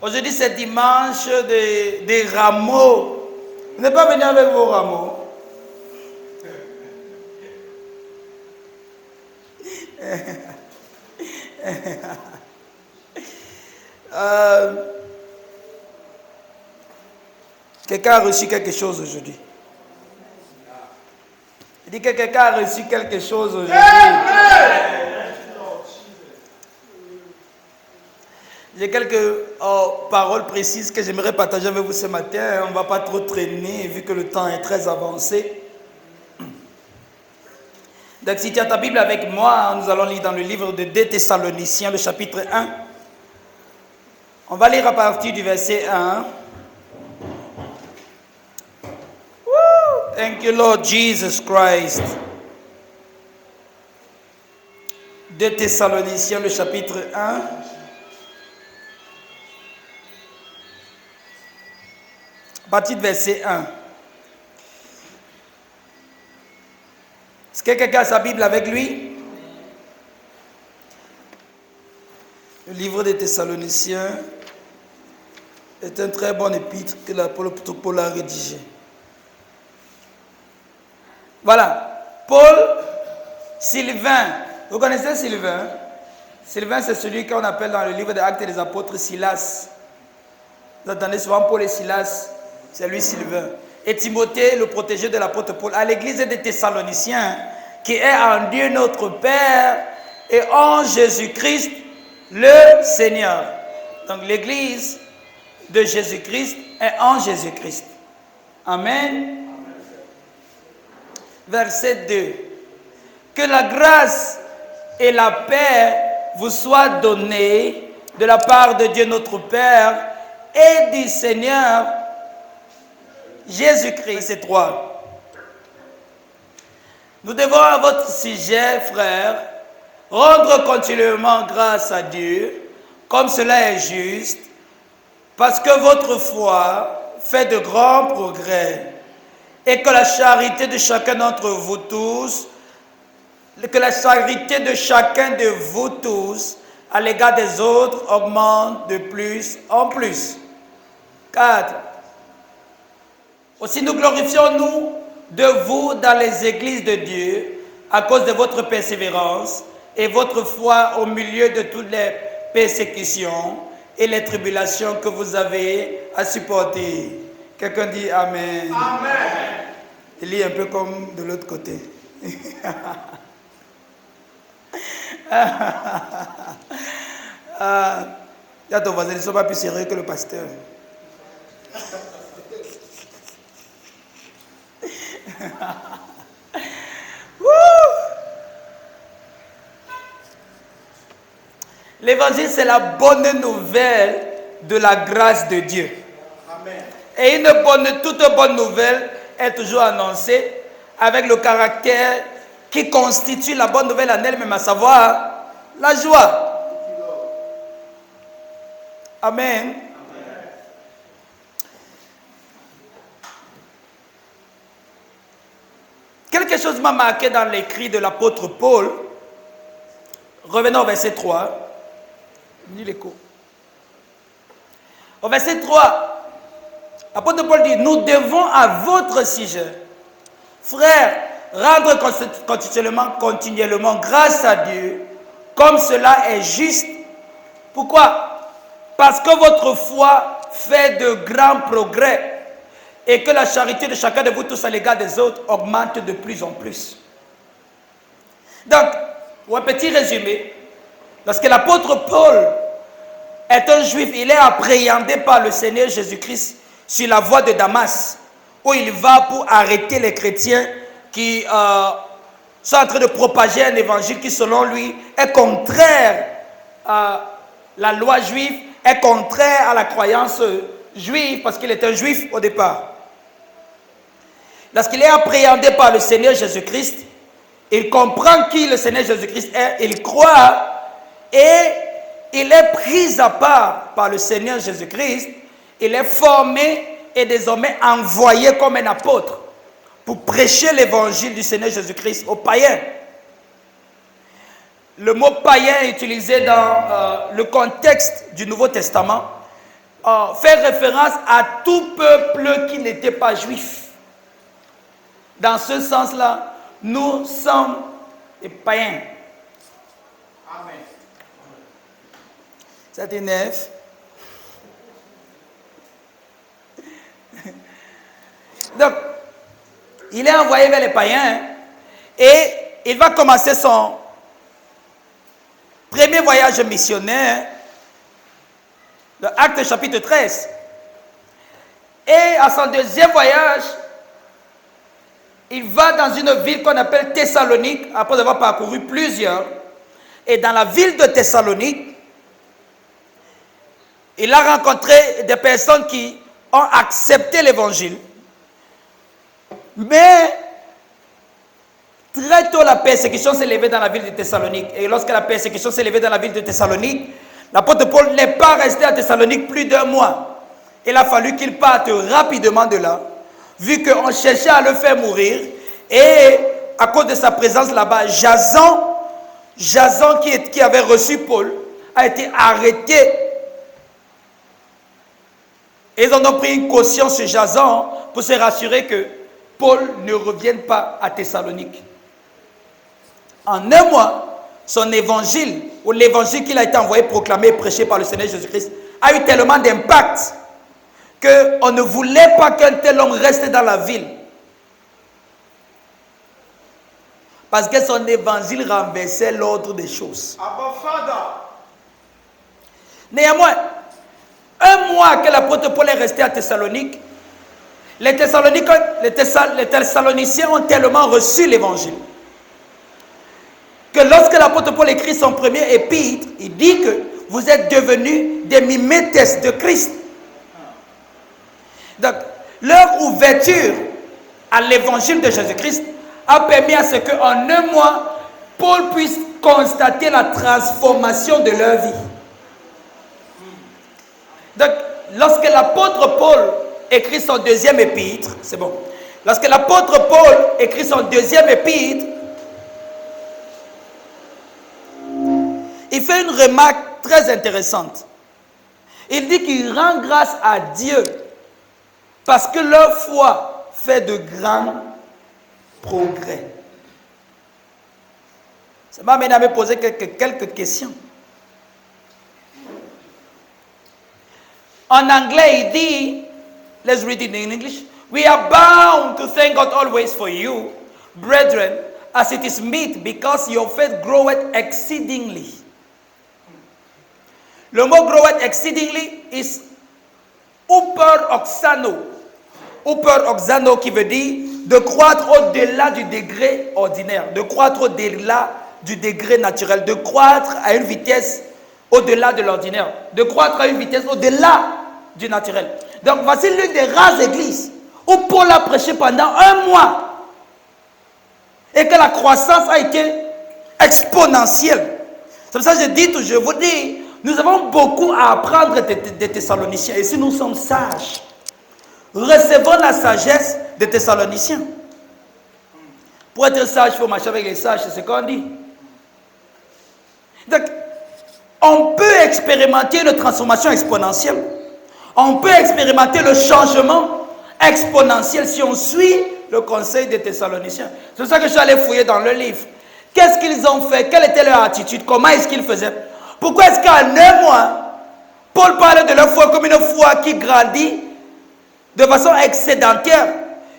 Aujourd'hui, c'est dimanche des rameaux. Vous n'êtes pas venu avec vos rameaux. Quelqu'un a reçu quelque chose aujourd'hui. Il dit que quelqu'un a reçu quelque chose aujourd'hui. J'ai quelques paroles précises que j'aimerais partager avec vous ce matin. On ne va pas trop traîner vu que le temps est très avancé. Donc si tu as ta Bible avec moi, nous allons lire dans le livre de 2 Thessaloniciens, le chapitre 1. On va lire à partir du verset 1. Woo! Thank you, Lord Jesus Christ. 2 Thessaloniciens, le chapitre 1. À partir du verset 1. Est-ce que quelqu'un a sa Bible avec lui? Le livre des Thessaloniciens est un très bon épître que l'apôtre Paul a rédigé. Voilà. Paul, Sylvain. Vous connaissez Sylvain? Sylvain, c'est celui qu'on appelle dans le livre des Actes des Apôtres Silas. Vous entendez souvent Paul et Silas. C'est lui Sylvain. Et Timothée, le protégé de l'apôtre Paul, à l'église des Thessaloniciens, qui est en Dieu notre Père et en Jésus-Christ le Seigneur. Donc l'église de Jésus-Christ est en Jésus-Christ. Amen. Verset 2. Que la grâce et la paix vous soient données de la part de Dieu notre Père et du Seigneur Jésus-Christ. C'est 3. Nous devons à votre sujet, frères, rendre continuellement grâce à Dieu, comme cela est juste, parce que votre foi fait de grands progrès, et que la charité de chacun d'entre vous tous, que la charité de chacun de vous tous à l'égard des autres augmente de plus en plus. 4. Aussi nous glorifions-nous de vous dans les églises de Dieu à cause de votre persévérance et votre foi au milieu de toutes les persécutions et les tribulations que vous avez à supporter. Quelqu'un dit Amen. Amen. Il lit un peu comme de l'autre côté. Il y a ton voisin, ils ne sont pas plus sérieux que le pasteur. L'évangile, c'est la bonne nouvelle de la grâce de Dieu. Amen. Et toute bonne nouvelle est toujours annoncée avec le caractère qui constitue la bonne nouvelle en elle-même, à savoir la joie. Amen. Quelque chose m'a marqué dans l'écrit de l'apôtre Paul. Revenons au verset 3. Ni l'écho. Au verset 3, l'apôtre Paul dit, nous devons à votre sujet, frères, rendre continuellement grâce à Dieu, comme cela est juste. Pourquoi? Parce que votre foi fait de grands progrès et que la charité de chacun de vous tous à l'égard des autres augmente de plus en plus. Donc, pour un petit résumé, lorsque l'apôtre Paul est un juif, il est appréhendé par le Seigneur Jésus-Christ sur la voie de Damas, où il va pour arrêter les chrétiens qui sont en train de propager un évangile qui, selon lui, est contraire à la loi juive, est contraire à la croyance juive, parce qu'il est un juif au départ. Lorsqu'il est appréhendé par le Seigneur Jésus-Christ, il comprend qui le Seigneur Jésus-Christ est, il croit et il est pris à part par le Seigneur Jésus-Christ, il est formé et désormais envoyé comme un apôtre pour prêcher l'évangile du Seigneur Jésus-Christ aux païens. Le mot païen est utilisé dans le contexte du Nouveau Testament fait référence à tout peuple qui n'était pas juif. Dans ce sens-là, nous sommes des païens. Amen. Ça t'énerve? Donc, il est envoyé vers les païens et il va commencer son premier voyage missionnaire, le Acte chapitre 13. Et à son deuxième voyage, il va dans une ville qu'on appelle Thessalonique, après avoir parcouru plusieurs. Et dans la ville de Thessalonique, il a rencontré des personnes qui ont accepté l'évangile. Mais très tôt, la persécution s'est levée dans la ville de Thessalonique. Et lorsque la persécution s'est levée dans la ville de Thessalonique, l'apôtre Paul n'est pas resté à Thessalonique plus d'1 mois. Il a fallu qu'il parte rapidement de là, vu qu'on cherchait à le faire mourir. Et à cause de sa présence là-bas, Jason qui avait reçu Paul, a été arrêté. Et ils ont donc pris une caution sur Jason pour se rassurer que Paul ne revienne pas à Thessalonique. En 1 mois, son évangile, ou l'évangile qu'il a été envoyé proclamer et prêché par le Seigneur Jésus-Christ, a eu tellement d'impact qu'on ne voulait pas qu'un tel homme reste dans la ville. Parce que son évangile renversait l'ordre des choses. Néanmoins, 1 mois que l'apôtre Paul est resté à Thessalonique, les Thessaloniciens ont tellement reçu l'évangile que lorsque l'apôtre Paul écrit son premier épître, il dit que vous êtes devenus des mimétès de Christ. Donc, leur ouverture à l'évangile de Jésus-Christ a permis à ce qu'en 1 mois, Paul puisse constater la transformation de leur vie. Donc, lorsque l'apôtre Paul écrit son deuxième épître, c'est bon. Lorsque l'apôtre Paul écrit son deuxième épître, il fait une remarque très intéressante. Il dit qu'il rend grâce à Dieu parce que leur foi fait de grands progrès. Ça m'a amené à me poser quelques questions. En anglais, il dit, let's read it in English. We are bound to thank God always for you, brethren, as it is meet, because your faith groweth exceedingly. Le mot groweth exceedingly is hyperoxano. Hyperoxano qui veut dire de croître au-delà du degré ordinaire, de croître au-delà du degré naturel, de croître à une vitesse au-delà de l'ordinaire, de croître à une vitesse au-delà du naturel. Donc voici l'une des rares églises où Paul a prêché pendant 1 mois et que la croissance a été exponentielle. C'est pour ça que je vous dis, nous avons beaucoup à apprendre des Thessaloniciens. Et si nous sommes sages, recevons la sagesse des Thessaloniciens. Pour être sage, il faut marcher avec les sages, c'est ce qu'on dit. Donc, on peut expérimenter une transformation exponentielle. On peut expérimenter le changement exponentiel si on suit le conseil des Thessaloniciens. C'est pour ça que je suis allé fouiller dans le livre. Qu'est-ce qu'ils ont fait? Quelle était leur attitude? Comment est-ce qu'ils faisaient? Pourquoi est-ce qu'en 1 mois, Paul parle de leur foi comme une foi qui grandit de façon excédentaire,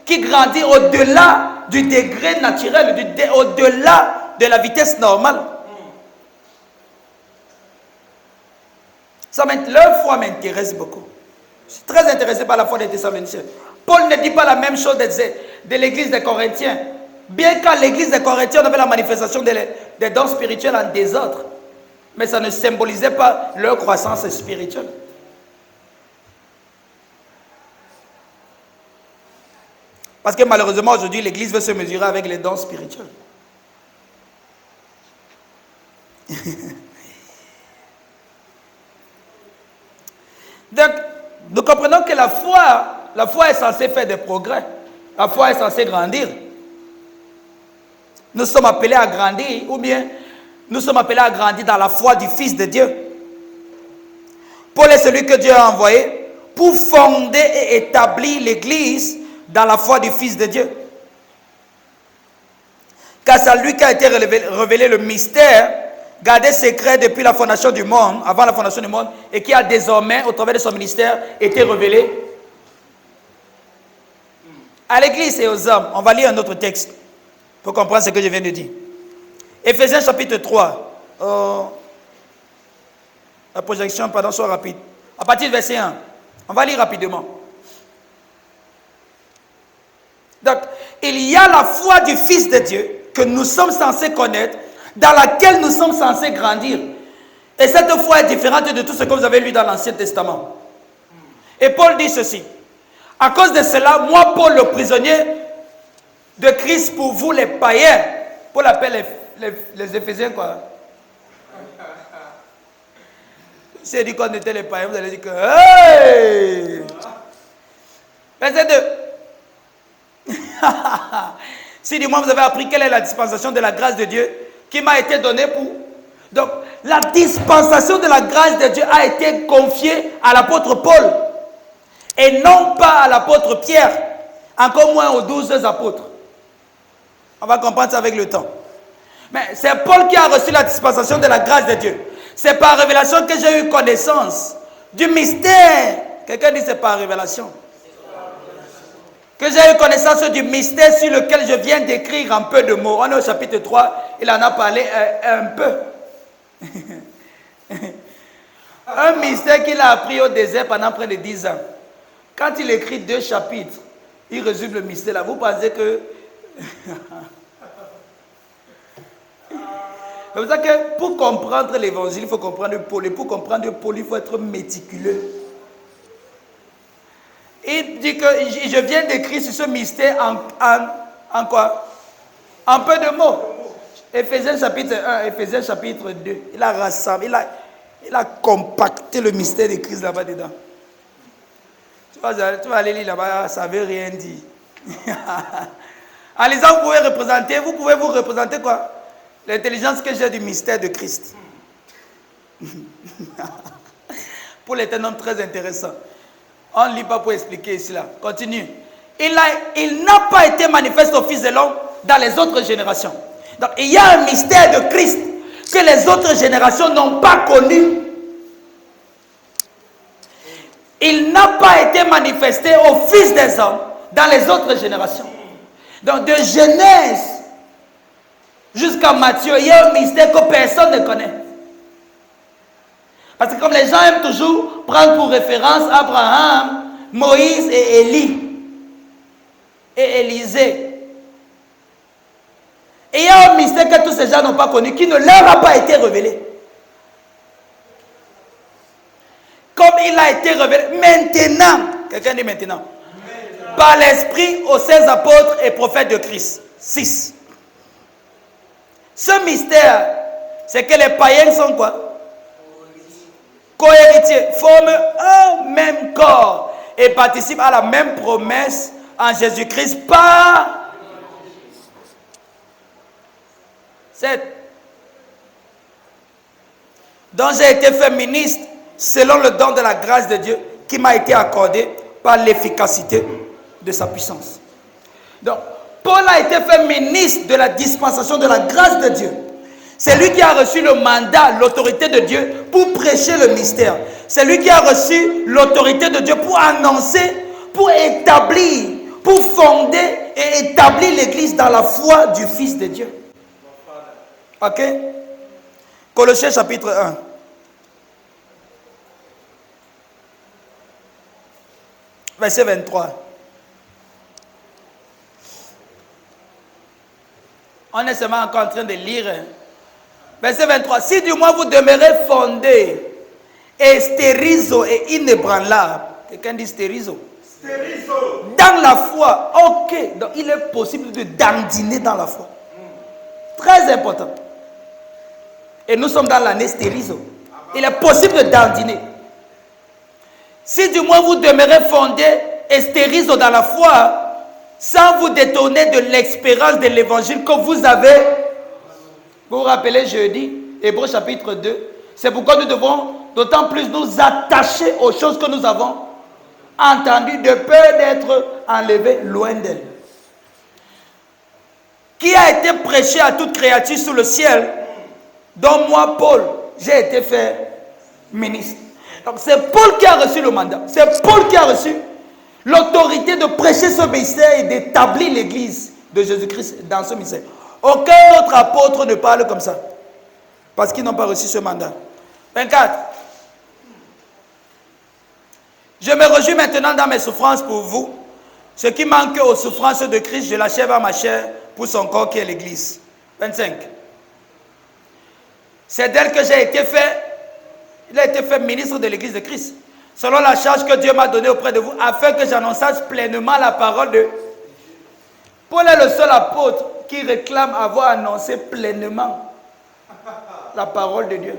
qui grandit au-delà du degré naturel, au-delà de la vitesse normale? Leur foi m'intéresse beaucoup. Je suis très intéressé par la foi des Thessaloniciens. Paul ne dit pas la même chose de l'église des Corinthiens. Bien qu'à l'église des Corinthiens, on avait la manifestation des dons spirituels en désordre. Mais ça ne symbolisait pas leur croissance spirituelle. Parce que malheureusement, aujourd'hui, l'église veut se mesurer avec les dons spirituels. Donc, nous comprenons que la foi est censée faire des progrès. La foi est censée grandir. Nous sommes appelés à grandir, ou bien nous sommes appelés à grandir dans la foi du Fils de Dieu. Paul est celui que Dieu a envoyé pour fonder et établir l'Église dans la foi du Fils de Dieu. Car c'est à lui qu'a été révélé le mystère, gardé secret depuis la fondation du monde, avant la fondation du monde, et qui a désormais, au travers de son ministère, été révélé à l'Église et aux hommes. On va lire un autre texte pour comprendre ce que je viens de dire. Éphésiens chapitre 3. La projection, pardon, soit rapide. À partir du verset 1. On va lire rapidement. Donc, il y a la foi du Fils de Dieu que nous sommes censés connaître, dans laquelle nous sommes censés grandir. Et cette foi est différente de tout ce que vous avez lu dans l'Ancien Testament. Et Paul dit ceci. À cause de cela, moi, Paul, le prisonnier de Christ pour vous les païens, Paul appelle les Éphésiens quoi? Si dit qu'on était les païens, vous allez dire que hey! Verset 2. Si du moins vous avez appris quelle est la dispensation de la grâce de Dieu qui m'a été donnée pour... Donc, la dispensation de la grâce de Dieu a été confiée à l'apôtre Paul et non pas à l'apôtre Pierre, encore moins aux 12 apôtres. On va comprendre ça avec le temps. Mais c'est Paul qui a reçu la dispensation de la grâce de Dieu. C'est par révélation que j'ai eu connaissance du mystère. Quelqu'un dit c'est par révélation. Que j'ai eu connaissance du mystère sur lequel je viens d'écrire un peu de mots. On est au chapitre 3, il en a parlé un peu. Un mystère qu'il a appris au désert pendant près de 10 ans. Quand il écrit 2 chapitres, il résume le mystère là. Vous pensez que... C'est pour ça que pour comprendre l'évangile, il faut comprendre Paul. Et pour comprendre Paul, il faut être méticuleux. Il dit que je viens d'écrire sur ce mystère en quoi? En peu de mots. Éphésiens chapitre 1, Éphésiens chapitre 2. Il a rassemblé, il a compacté le mystère de Christ là-bas dedans. Tu vas aller lire là-bas, ça ne veut rien dire. En lisant, vous pouvez vous représenter quoi? L'intelligence que j'ai du mystère de Christ. Paul est un homme très intéressant. On ne lit pas pour expliquer ici là. Continue. Il n'a pas été manifeste au Fils de l'homme dans les autres générations. Donc il y a un mystère de Christ que les autres générations n'ont pas connu. Il n'a pas été manifesté au Fils des hommes dans les autres générations. Donc de Genèse jusqu'à Matthieu, il y a un mystère que personne ne connaît. Parce que comme les gens aiment toujours prendre pour référence Abraham, Moïse et Élie et Élisée. Et il y a un mystère que tous ces gens n'ont pas connu, qui ne leur a pas été révélé. Comme il a été révélé maintenant, quelqu'un dit maintenant, par l'Esprit aux 16 apôtres et prophètes de Christ. 6. Ce mystère, c'est que les païens sont quoi? Co-héritiers, forment un même corps et participent à la même promesse en Jésus-Christ par 7. dont j'ai été fait ministre selon le don de la grâce de Dieu qui m'a été accordé par l'efficacité de sa puissance. Donc, Paul a été fait ministre de la dispensation de la grâce de Dieu. C'est lui qui a reçu le mandat, l'autorité de Dieu pour prêcher le mystère. C'est lui qui a reçu l'autorité de Dieu pour annoncer, pour établir, pour fonder et établir l'Église dans la foi du Fils de Dieu. Ok? Colossiens chapitre 1. Verset 23. On est seulement encore en train de lire. Verset 23. Si du moins vous demeurez fondés et stérizo et inébranlables. Quelqu'un dit stérizo. Dans la foi. Ok. Donc il est possible de dandiner dans la foi. Très important. Et nous sommes dans l'année stérizo. Il est possible de dandiner. Si du moins vous demeurez fondés et stérizo dans la foi, sans vous détourner de l'expérience de l'évangile que vous avez. Vous vous rappelez jeudi, Hébreux chapitre 2. C'est pourquoi nous devons d'autant plus nous attacher aux choses que nous avons entendues de peur d'être enlevés loin d'elles. Qui a été prêché à toute créature sous le ciel, dont moi, Paul, j'ai été fait ministre. Donc c'est Paul qui a reçu le mandat. C'est Paul qui a reçu l'autorité de prêcher ce mystère et d'établir l'église de Jésus-Christ dans ce mystère. Aucun autre apôtre ne parle comme ça. Parce qu'ils n'ont pas reçu ce mandat. 24. Je me réjouis maintenant dans mes souffrances pour vous. Ce qui manque aux souffrances de Christ, je l'achève à ma chair pour son corps qui est l'église. 25. C'est d'elle que j'ai été fait. Il a été fait ministre de l'église de Christ. Selon la charge que Dieu m'a donnée auprès de vous, afin que j'annonçasse pleinement la parole de... Paul est le seul apôtre qui réclame avoir annoncé pleinement la parole de Dieu.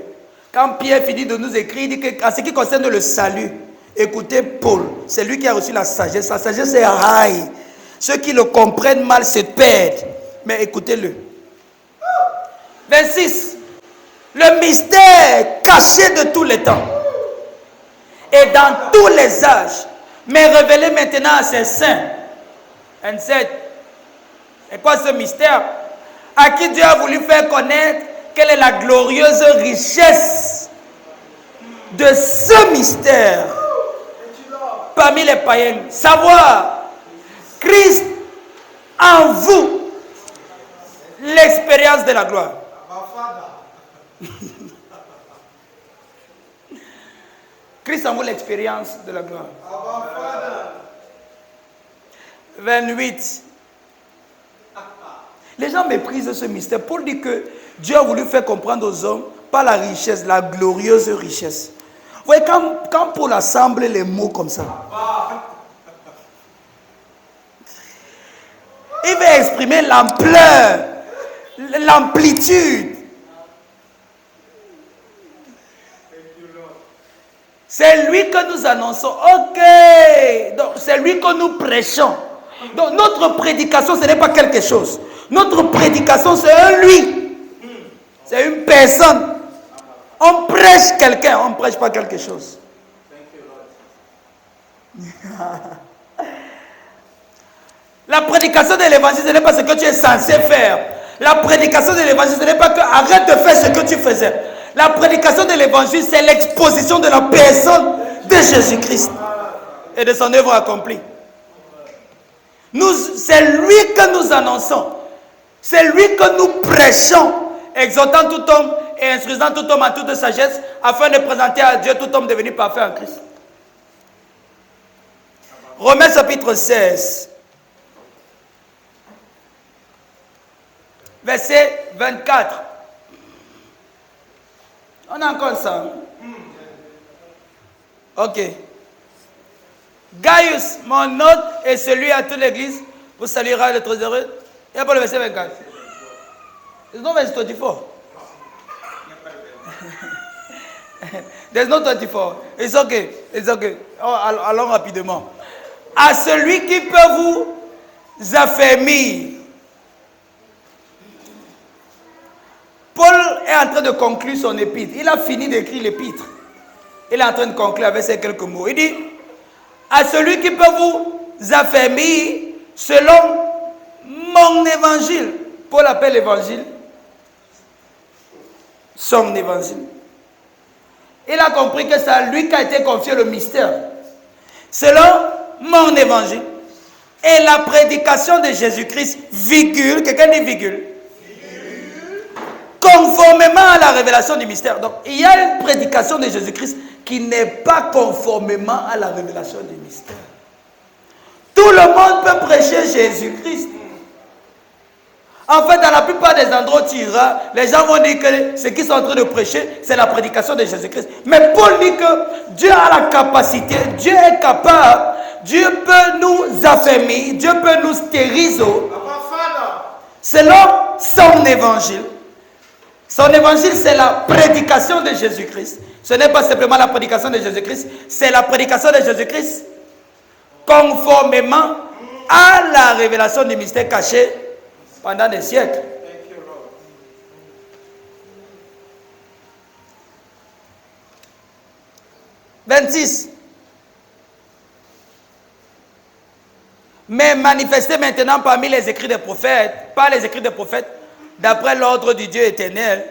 Quand Pierre finit de nous écrire, il dit qu'en ce qui concerne le salut, écoutez Paul, c'est lui qui a reçu la sagesse. La sagesse est high. Ceux qui le comprennent mal se perdent. Mais écoutez-le. 26. Le mystère caché de tous les temps et dans tous les âges, mais révélé maintenant à ses saints. 27. C'est quoi ce mystère? À qui Dieu a voulu faire connaître quelle est la glorieuse richesse de ce mystère parmi les païens. Savoir Christ en vous, l'expérience de la gloire. Christ en vous, l'expérience de la gloire. 28. Les gens méprisent ce mystère. Paul dit que Dieu a voulu faire comprendre aux hommes par la richesse, la glorieuse richesse. Vous voyez, quand Paul assemble les mots comme ça, il veut exprimer l'ampleur, l'amplitude. C'est lui que nous annonçons. Ok. Donc, c'est lui que nous prêchons. Donc, notre prédication, ce n'est pas quelque chose. Notre prédication, c'est un lui. C'est une personne. On prêche quelqu'un, on ne prêche pas quelque chose. La prédication de l'évangile, ce n'est pas ce que tu es censé faire. La prédication de l'évangile, ce n'est pas que arrête de faire ce que tu faisais. La prédication de l'évangile, c'est l'exposition de la personne de Jésus-Christ et de son œuvre accomplie. C'est lui que nous annonçons. C'est lui que nous prêchons, exhortant tout homme et instruisant tout homme en toute sagesse, afin de présenter à Dieu tout homme devenu parfait en Christ. Romains chapitre 16, verset 24. On a encore ça. Ok. Gaius, mon hôte, et celui à toute l'église, vous saluera le trésorier. Et après le verset 24. There's no verse 24. There's no 24. It's okay. It's okay. Oh, allons rapidement. À celui qui peut vous affermir. Paul est en train de conclure son épître. Il a fini d'écrire l'épître. Il est en train de conclure avec ces quelques mots. Il dit, à celui qui peut vous affermir selon mon évangile. Paul appelle l'évangile son évangile. Il a compris que c'est à lui qu'a été confié le mystère. Selon mon évangile. Et la prédication de Jésus-Christ, virgule, quelqu'un dit virgule. Conformément à la révélation du mystère. Donc, il y a une prédication de Jésus-Christ qui n'est pas conformément à la révélation du mystère. Tout le monde peut prêcher Jésus-Christ. En fait, dans la plupart des endroits où tu iras, les gens vont dire que ce qu'ils sont en train de prêcher, c'est la prédication de Jésus-Christ. Mais Paul dit que Dieu a la capacité, Dieu est capable, Dieu peut nous affermir, Dieu peut nous stériliser selon son évangile. Son évangile, c'est la prédication de Jésus-Christ. Ce n'est pas simplement la prédication de Jésus-Christ, c'est la prédication de Jésus-Christ conformément à la révélation du mystère caché pendant des siècles. 26. Mais manifesté maintenant parmi les écrits des prophètes, par les écrits des prophètes, d'après l'ordre du Dieu éternel,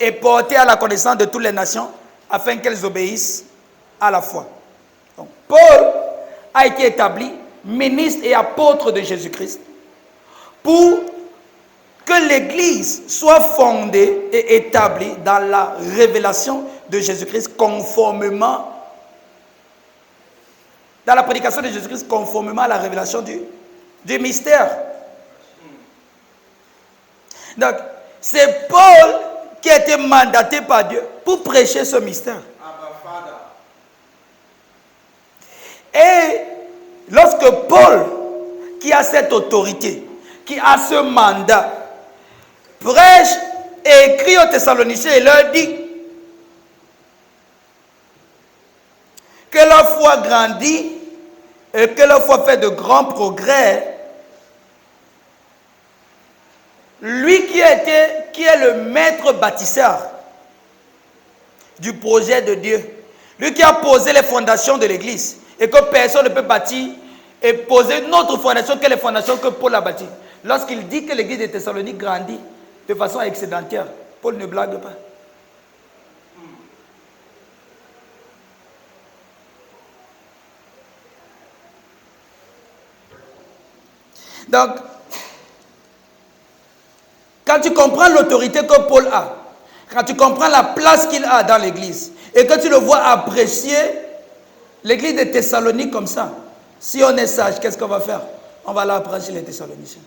et porté à la connaissance de toutes les nations, afin qu'elles obéissent à la foi. Donc, Paul a été établi ministre et apôtre de Jésus-Christ pour que l'Église soit fondée et établie dans la révélation de Jésus-Christ conformément, dans la prédication de Jésus-Christ conformément à la révélation du mystère. Donc, c'est Paul qui a été mandaté par Dieu pour prêcher ce mystère. Et lorsque Paul, qui a cette autorité, qui a ce mandat, prêche et écrit aux Thessaloniciens et leur dit que leur foi grandit et que leur foi fait de grands progrès, lui qui est le maître bâtisseur du projet de Dieu, lui qui a posé les fondations de l'Église, et que personne ne peut bâtir et poser une autre fondation que les fondations que Paul a bâties. Lorsqu'il dit que l'Église de Thessalonique grandit de façon excédentaire, Paul ne blague pas. Donc, quand tu comprends l'autorité que Paul a, quand tu comprends la place qu'il a dans l'Église, et que tu le vois apprécier l'Église de Thessalonique comme ça, si on est sage, qu'est-ce qu'on va faire? On va l'apprendre les Thessaloniciens.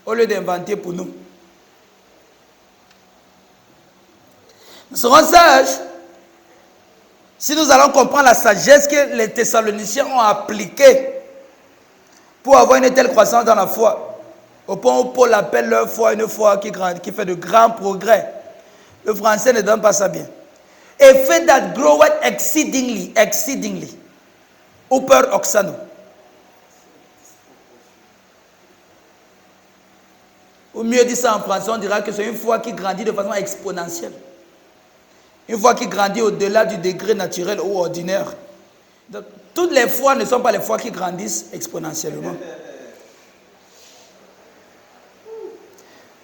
Au lieu d'inventer pour nous. Nous serons sages si nous allons comprendre la sagesse que les Thessaloniciens ont appliquée pour avoir une telle croissance dans la foi. Au point où Paul appelle leur foi une foi qui fait de grands progrès. Le français ne donne pas ça bien. A faith that groweth exceedingly. Upper oxano. Ou mieux dit ça en français, on dira que c'est une foi qui grandit de façon exponentielle. Une foi qui grandit au-delà du degré naturel ou ordinaire. Donc, toutes les foi ne sont pas les foi qui grandissent exponentiellement.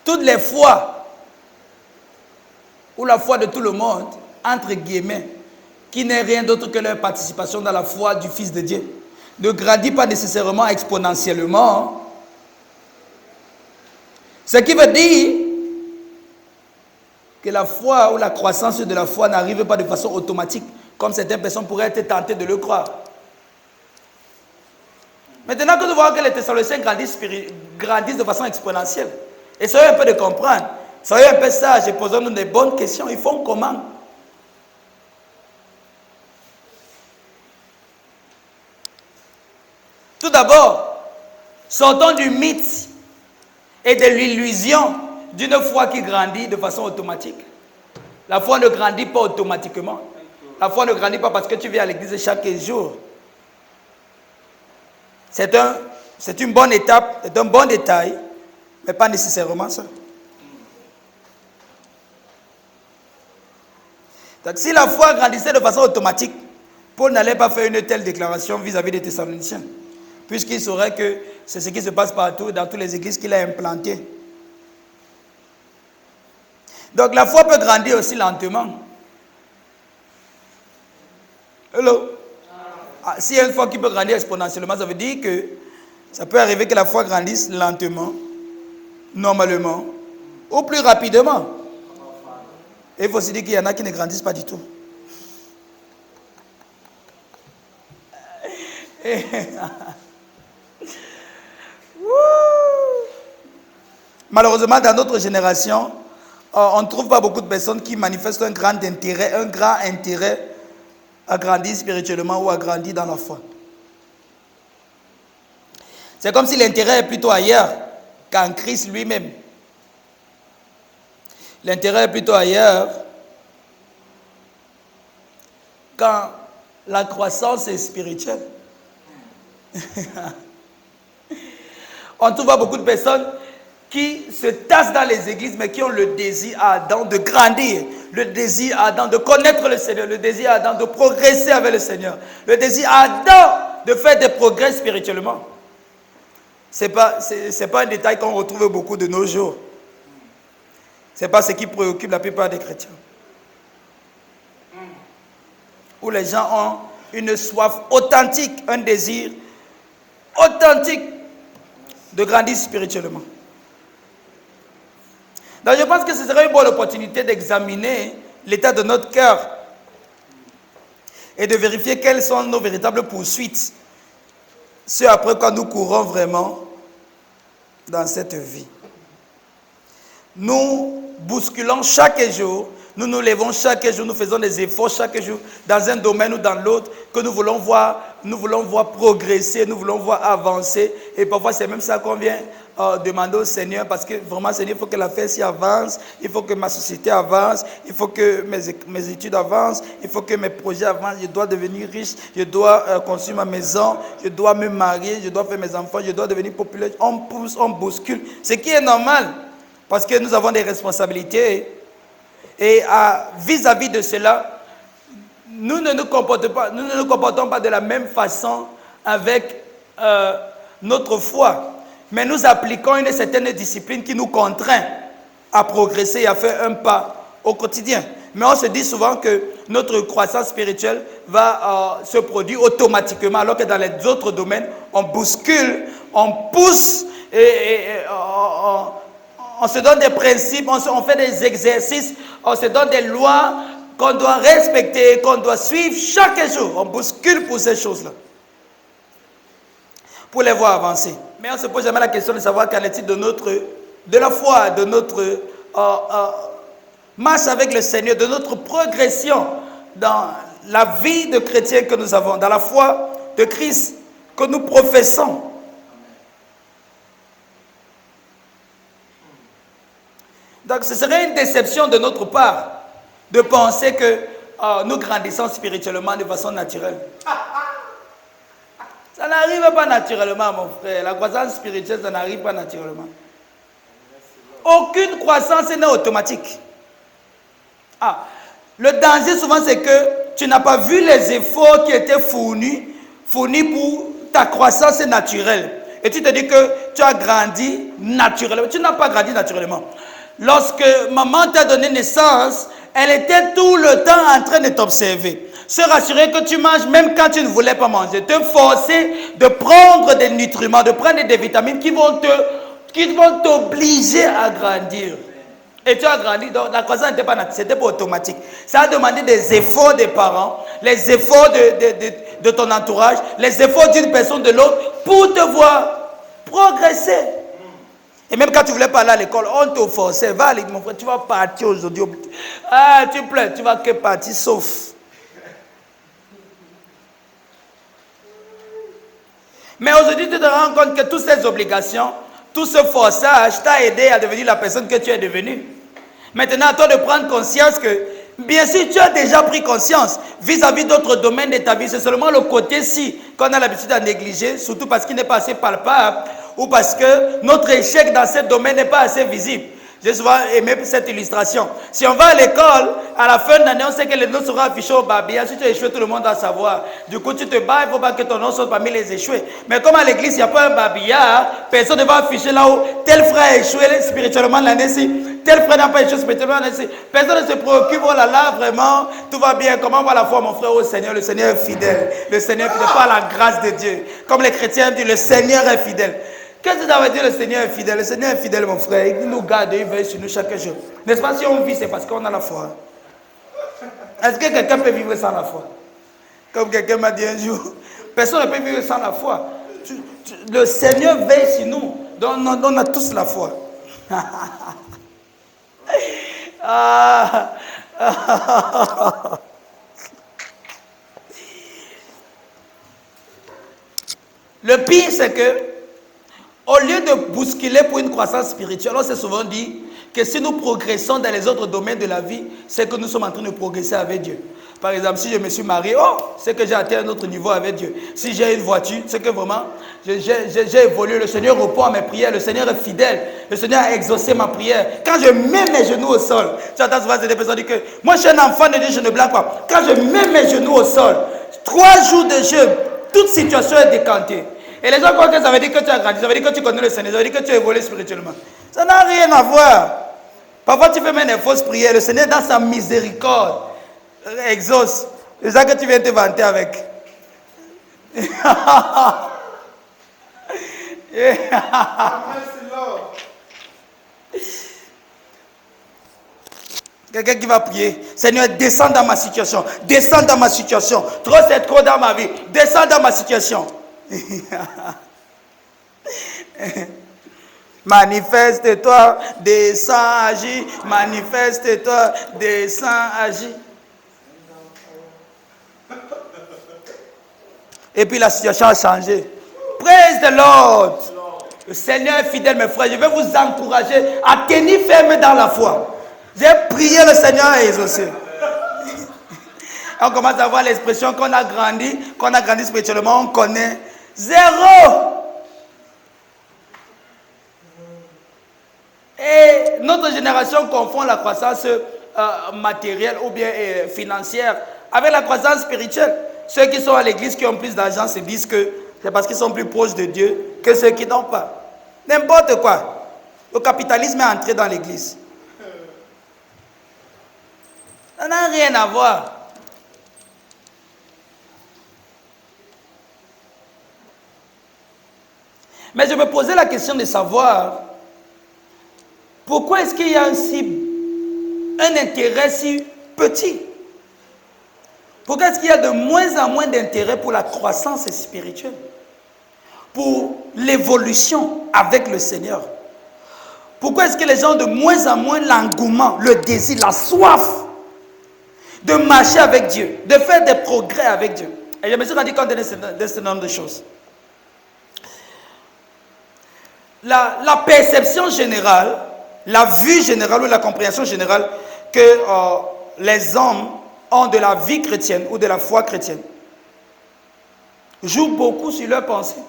Toutes les foi, ou la foi de tout le monde, entre guillemets, qui n'est rien d'autre que leur participation dans la foi du Fils de Dieu, ne grandit pas nécessairement exponentiellement. Ce qui veut dire que la foi ou la croissance de la foi n'arrive pas de façon automatique, comme certaines personnes pourraient être tentées de le croire. Maintenant que nous voyons que les Thessaloniciens grandissent de façon exponentielle, essayons un peu de comprendre, soyons un peu sages et posons-nous des bonnes questions. Ils font comment? Tout d'abord, sortons du mythe et de l'illusion d'une foi qui grandit de façon automatique. La foi ne grandit pas automatiquement. La foi ne grandit pas parce que tu viens à l'église chaque jour. C'est une bonne étape, c'est un bon détail, mais pas nécessairement ça. Donc, si la foi grandissait de façon automatique, Paul n'allait pas faire une telle déclaration vis-à-vis des Thessaloniciens, puisqu'il saurait que c'est ce qui se passe partout, dans toutes les églises qu'il a implantées. Donc la foi peut grandir aussi lentement. Hello? S'il y a une foi qui peut grandir exponentiellement, ça veut dire que ça peut arriver que la foi grandisse lentement, normalement, ou plus rapidement. Et il faut aussi dire qu'il y en a qui ne grandissent pas du tout. Malheureusement, dans notre génération, on ne trouve pas beaucoup de personnes qui manifestent un grand intérêt à grandir spirituellement ou à grandir dans la foi. C'est comme si l'intérêt est plutôt ailleurs qu'en Christ lui-même. L'intérêt est plutôt ailleurs quand la croissance est spirituelle. On trouve pas beaucoup de personnes qui se tassent dans les églises mais qui ont le désir ardent de grandir. le désir ardent de connaître le Seigneur, le désir ardent de progresser avec le Seigneur, le désir ardent de faire des progrès spirituellement. Ce n'est pas un détail qu'on retrouve beaucoup de nos jours. Ce n'est pas ce qui préoccupe la plupart des chrétiens. Où les gens ont une soif authentique, un désir authentique de grandir spirituellement. Donc je pense que ce serait une bonne opportunité d'examiner l'état de notre cœur et de vérifier quelles sont nos véritables poursuites, ce après quoi nous courons vraiment dans cette vie. Nous bousculons chaque jour, nous nous levons chaque jour, nous faisons des efforts chaque jour dans un domaine ou dans l'autre que nous voulons voir progresser, nous voulons voir avancer. Et parfois c'est même ça qu'on vient demander au Seigneur, parce que vraiment Seigneur, il faut que l'affaire s'y avance, il faut que ma société avance, il faut que mes études avancent, il faut que mes projets avancent, je dois devenir riche, je dois construire ma maison, je dois me marier, je dois faire mes enfants, je dois devenir populaire. On pousse, on bouscule, ce qui est normal, parce que nous avons des responsabilités. Et vis-à-vis de cela, nous ne nous comportons pas de la même façon avec notre foi. Mais nous appliquons une certaine discipline qui nous contraint à progresser et à faire un pas au quotidien. Mais on se dit souvent que notre croissance spirituelle va se produire automatiquement, alors que dans les autres domaines, on bouscule, on pousse on se donne des principes, on fait des exercices, on se donne des lois qu'on doit respecter, qu'on doit suivre chaque jour. On bouscule pour ces choses-là, pour les voir avancer. Mais on ne se pose jamais la question de savoir qu'en est-il de la foi, de notre marche avec le Seigneur, de notre progression dans la vie de chrétien que nous avons, dans la foi de Christ que nous professons. Donc ce serait une déception de notre part de penser que nous grandissons spirituellement de façon naturelle. Ça n'arrive pas naturellement, mon frère. La croissance spirituelle, ça n'arrive pas naturellement. Aucune croissance n'est automatique. Le danger souvent, c'est que tu n'as pas vu les efforts qui étaient fournis pour ta croissance naturelle. Et tu te dis que tu as grandi naturellement. Tu n'as pas grandi naturellement. Lorsque maman t'a donné naissance, elle était tout le temps en train de t'observer. Se rassurer que tu manges même quand tu ne voulais pas manger. Te forcer de prendre des nutriments, de prendre des vitamines qui vont t'obliger à grandir. Et tu as grandi, donc la croissance n'était pas naturelle, c'était pas automatique. Ça a demandé des efforts des parents, les efforts de ton entourage, les efforts d'une personne de l'autre pour te voir progresser. Et même quand tu voulais pas aller à l'école, on te forçait. Va aller, mon frère, tu vas partir aujourd'hui. Tu pleures, tu vas que partir, sauf. Mais aujourd'hui, tu te rends compte que toutes ces obligations, tout ce forçage t'a aidé à devenir la personne que tu es devenue. Maintenant, à toi de prendre conscience que, bien sûr, tu as déjà pris conscience vis-à-vis d'autres domaines de ta vie. C'est seulement le côté-ci qu'on a l'habitude à négliger, surtout parce qu'il n'est pas assez palpable ou parce que notre échec dans ce domaine n'est pas assez visible. J'ai souvent aimé cette illustration. Si on va à l'école, à la fin de l'année, on sait que les notes seront affichées au babillard. Si tu as échoué, tout le monde doit savoir. Du coup, tu te bats, il ne faut pas que ton nom soit parmi les échoués. Mais comme à l'église, il n'y a pas un babillard, personne ne va afficher là-haut, tel frère a échoué spirituellement l'année-ci, tel frère n'a pas échoué spirituellement l'année-ci. Personne ne se préoccupe, oh là là, vraiment, tout va bien. Comment va la foi, mon frère, au Seigneur? Le Seigneur est fidèle. Le Seigneur est fidèle par la grâce de Dieu. Comme les chrétiens disent, le Seigneur est fidèle. Qu'est-ce que ça veut dire, le Seigneur est fidèle? Le Seigneur est fidèle, mon frère. Il nous garde, il veille sur nous chaque jour. N'est-ce pas? Si on vit, c'est parce qu'on a la foi. Est-ce que quelqu'un peut vivre sans la foi? Comme quelqu'un m'a dit un jour, personne ne peut vivre sans la foi. Le Seigneur veille sur nous. Donc on a tous la foi. Le pire, c'est que au lieu de bousculer pour une croissance spirituelle, on s'est souvent dit que si nous progressons dans les autres domaines de la vie, c'est que nous sommes en train de progresser avec Dieu. Par exemple, si je me suis marié, oh, c'est que j'ai atteint un autre niveau avec Dieu. Si j'ai une voiture, c'est que vraiment, j'ai évolué. Le Seigneur répond à mes prières. Le Seigneur est fidèle. Le Seigneur a exaucé ma prière. Quand je mets mes genoux au sol, j'entends souvent des personnes dire que moi, je suis un enfant de Dieu, je ne blague pas. Quand je mets mes genoux au sol, 3 jours de jeûne, toute situation est décantée. Et les gens croient que ça veut dire que tu as grandi, ça veut dire que tu connais le Seigneur, ça veut dire que tu as évolué spirituellement. Ça n'a rien à voir. Parfois, tu fais même des fausses prières. Le Seigneur, dans sa miséricorde, exauce. C'est ça que tu viens te vanter avec. Quelqu'un qui va prier. Seigneur, descends dans ma situation. Descends dans ma situation. Trop, c'est trop dans ma vie. Descends dans ma situation. Manifeste-toi, descends, agis. Manifeste-toi, descends, agis. Et puis la situation a changé. Praise the Lord. Le Seigneur est fidèle, mes frères. Je vais vous encourager à tenir ferme dans la foi. J'ai prié, le Seigneur a exaucé. On commence à voir l'expression qu'on a grandi spirituellement, on connaît. 0. Et notre génération confond la croissance matérielle ou bien financière avec la croissance spirituelle. Ceux qui sont à l'église, qui ont plus d'argent, se disent que c'est parce qu'ils sont plus proches de Dieu que ceux qui n'ont pas. N'importe quoi. Le capitalisme est entré dans l'église. Ça n'a rien à voir. Mais je me posais la question de savoir pourquoi est-ce qu'il y a un intérêt si petit? Pourquoi est-ce qu'il y a de moins en moins d'intérêt pour la croissance spirituelle? Pour l'évolution avec le Seigneur? Pourquoi est-ce que les gens ont de moins en moins l'engouement, le désir, la soif de marcher avec Dieu, de faire des progrès avec Dieu? Et je me suis rendu compte de ce nombre de choses. La perception générale, la vue générale ou la compréhension générale que les hommes ont de la vie chrétienne ou de la foi chrétienne joue beaucoup sur leur pensée.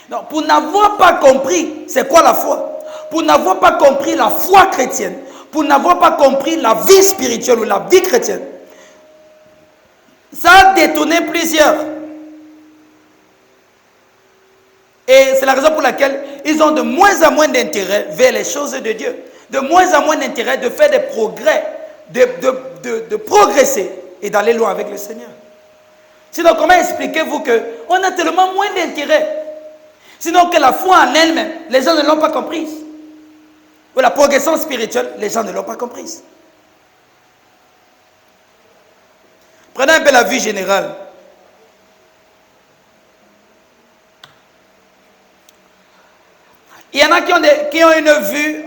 Donc, pour n'avoir pas compris c'est quoi la foi, pour n'avoir pas compris la foi chrétienne, pour n'avoir pas compris la vie spirituelle ou la vie chrétienne, ça a détourné plusieurs. Et c'est la raison pour laquelle ils ont de moins en moins d'intérêt vers les choses de Dieu. De moins en moins d'intérêt de faire des progrès, de progresser et d'aller loin avec le Seigneur. Sinon, comment expliquez-vous qu'on a tellement moins d'intérêt? Sinon que la foi en elle-même, les gens ne l'ont pas comprise. Ou la progression spirituelle, les gens ne l'ont pas comprise. Prenez un peu la vue générale. Il y en a qui ont une vue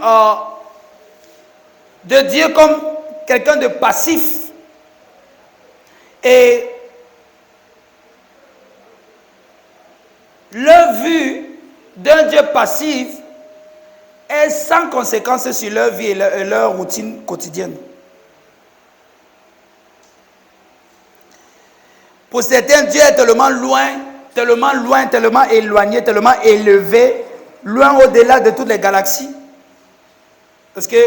de Dieu comme quelqu'un de passif. Et leur vue d'un Dieu passif est sans conséquence sur leur vie et leur routine quotidienne. Pour certains, Dieu est tellement loin, tellement éloigné, tellement élevé, loin au-delà de toutes les galaxies. Parce que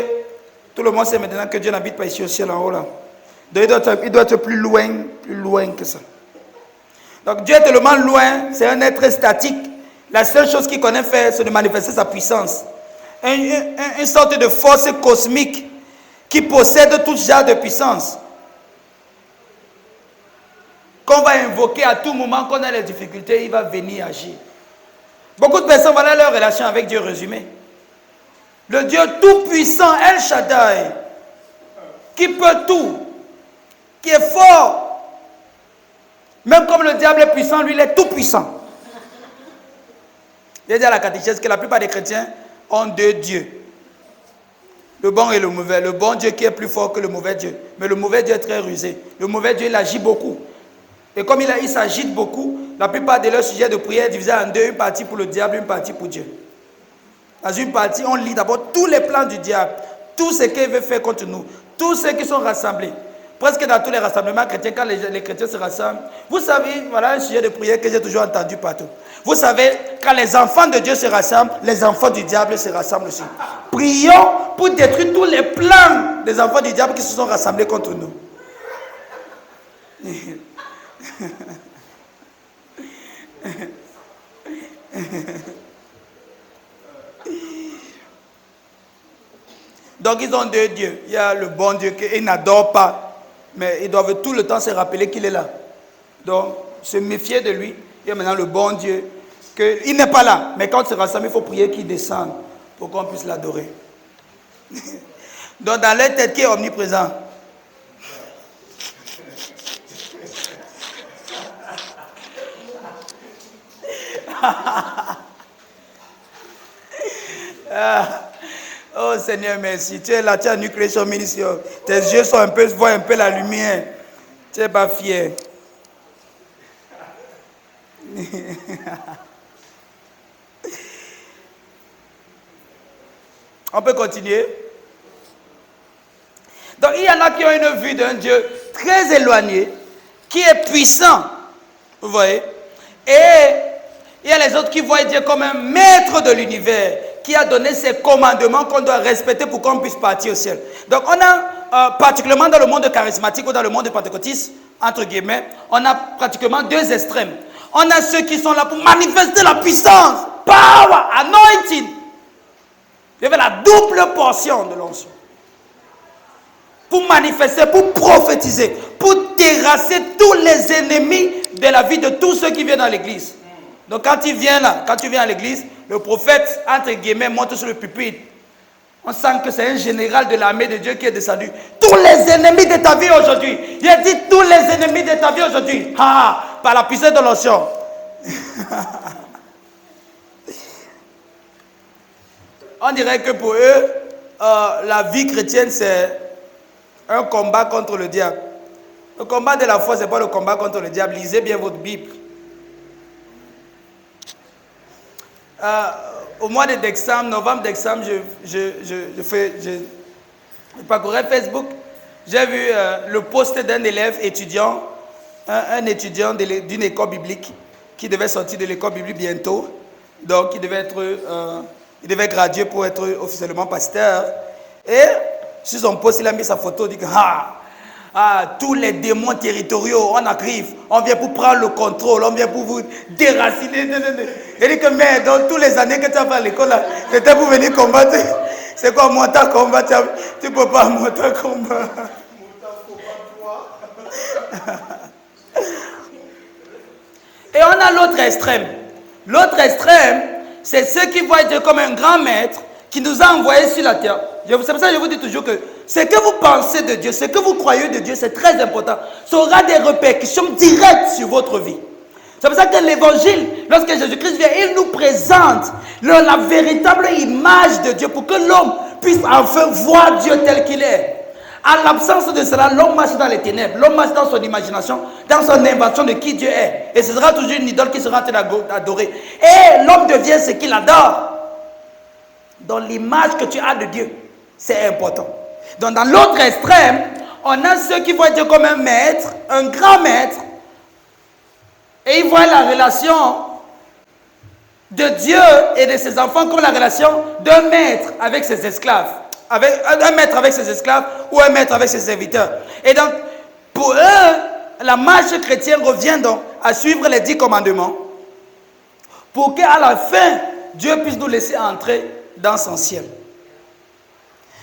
tout le monde sait maintenant que Dieu n'habite pas ici au ciel en haut là. Donc il doit être plus loin que ça. Donc Dieu est tellement loin, c'est un être statique. La seule chose qu'il connaît faire, c'est de manifester sa puissance. Une sorte de force cosmique qui possède tout genre de puissance. Qu'on va invoquer à tout moment, qu'on a les difficultés, il va venir agir. Beaucoup de personnes, voilà leur relation avec Dieu résumée. Le Dieu tout-puissant, El Shaddai, qui peut tout, qui est fort. Même comme le diable est puissant, lui, il est tout-puissant. J'ai dit à la catéchèse que la plupart des chrétiens ont 2 dieux. Le bon et le mauvais. Le bon Dieu qui est plus fort que le mauvais Dieu. Mais le mauvais Dieu est très rusé. Le mauvais Dieu, il agit beaucoup. Et comme il s'agite beaucoup, la plupart de leurs sujets de prière divisés en 2, une partie pour le diable, une partie pour Dieu. Dans une partie, on lit d'abord tous les plans du diable, tout ce qu'il veut faire contre nous, tous ceux qui sont rassemblés. presque dans tous les rassemblements chrétiens, quand les chrétiens se rassemblent, vous savez, voilà un sujet de prière que j'ai toujours entendu partout. Vous savez, quand les enfants de Dieu se rassemblent, les enfants du diable se rassemblent aussi. Prions pour détruire tous les plans des enfants du diable qui se sont rassemblés contre nous. Donc ils ont deux dieux. Il y a le bon Dieu qu'ils n'adorent pas, mais ils doivent tout le temps se rappeler qu'il est là. Donc se méfier de lui. Il y a maintenant le bon Dieu, qu'il n'est pas là, mais quand on se rassemble, il faut prier qu'il descende pour qu'on puisse l'adorer. Donc dans leur tête qui est omniprésent. Oh Seigneur, merci. Tu es là, tu as nucléé son ministère. Tes yeux sont voient un peu la lumière. Tu n'es pas fier. On peut continuer. Donc il y en a qui ont une vue d'un Dieu très éloigné, qui est puissant. Vous voyez? Et il y a les autres qui voient Dieu comme un maître de l'univers, qui a donné ses commandements qu'on doit respecter pour qu'on puisse partir au ciel. Donc on a, particulièrement dans le monde charismatique ou dans le monde pentecôtiste, entre guillemets, on a pratiquement deux extrêmes. On a ceux qui sont là pour manifester la puissance, power, anointing. Il y avait la double portion de l'onction. Pour manifester, pour prophétiser, pour terrasser tous les ennemis de la vie de tous ceux qui viennent dans l'église. Donc quand il vient là, quand tu viens à l'église, le prophète, entre guillemets, monte sur le pupitre. On sent que c'est un général de l'armée de Dieu qui est descendu. Tous les ennemis de ta vie aujourd'hui. Il a dit tous les ennemis de ta vie aujourd'hui. Par la puissance de l'onction. On dirait que pour eux, la vie chrétienne, c'est un combat contre le diable. Le combat de la foi, ce n'est pas le combat contre le diable. Lisez bien votre Bible. Au mois de décembre, novembre-décembre, je parcourais Facebook. J'ai vu le post d'un élève étudiant, un étudiant d'une école biblique qui devait sortir de l'école biblique bientôt. Donc, il devait graduer pour être officiellement pasteur. Et sur son post, il a mis sa photo. Il dit tous les démons territoriaux, on arrive, on vient pour prendre le contrôle, on vient pour vous déraciner. Il dit que, mais dans toutes les années que tu as fait à l'école, c'était pour venir combattre. C'est quoi, monter à combat? Tu ne peux pas monter à combat. Et on a l'autre extrême. L'autre extrême, c'est ceux qui voient Dieu comme un grand maître qui nous a envoyés sur la terre. C'est pour ça que je vous dis toujours que ce que vous pensez de Dieu, ce que vous croyez de Dieu, c'est très important. Ça aura des répercussions directes sur votre vie. C'est pour ça que l'évangile, lorsque Jésus-Christ vient, il nous présente la véritable image de Dieu pour que l'homme puisse enfin voir Dieu tel qu'il est. En l'absence de cela, l'homme marche dans les ténèbres, l'homme marche dans son imagination, dans son invention de qui Dieu est. Et ce sera toujours une idole qui sera en train d'adorer. Et l'homme devient ce qu'il adore. Dans l'image que tu as de Dieu, c'est important. Donc dans l'autre extrême, on a ceux qui voient Dieu comme un maître, un grand maître, et ils voient la relation de Dieu et de ses enfants comme la relation d'un maître avec ses esclaves. Un maître avec ses esclaves ou un maître avec ses serviteurs. Et donc, pour eux, la marche chrétienne revient donc à suivre les 10 commandements pour qu'à la fin, Dieu puisse nous laisser entrer dans son ciel.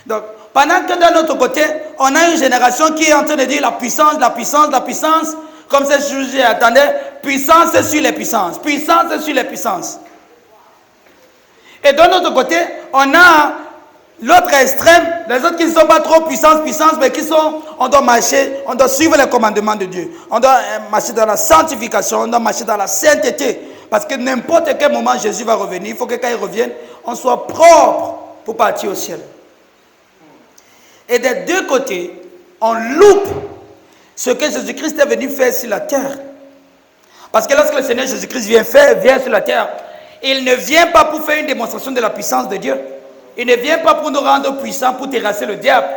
Donc, pendant que d'un autre côté, on a une génération qui est en train de dire la puissance, la puissance, la puissance, comme ce sujet attendait, puissance sur les puissances, puissance sur les puissances. Et d'un autre côté, on a l'autre extrême, les autres qui ne sont pas trop puissance, mais qui sont, on doit marcher, on doit suivre les commandements de Dieu. On doit marcher dans la sanctification, on doit marcher dans la sainteté. Parce que n'importe quel moment Jésus va revenir, il faut que quand il revienne, on soit propre pour partir au ciel. Et des deux côtés, on loupe ce que Jésus-Christ est venu faire sur la terre. Parce que lorsque le Seigneur Jésus-Christ vient sur la terre, il ne vient pas pour faire une démonstration de la puissance de Dieu. Il ne vient pas pour nous rendre puissants, pour terrasser le diable.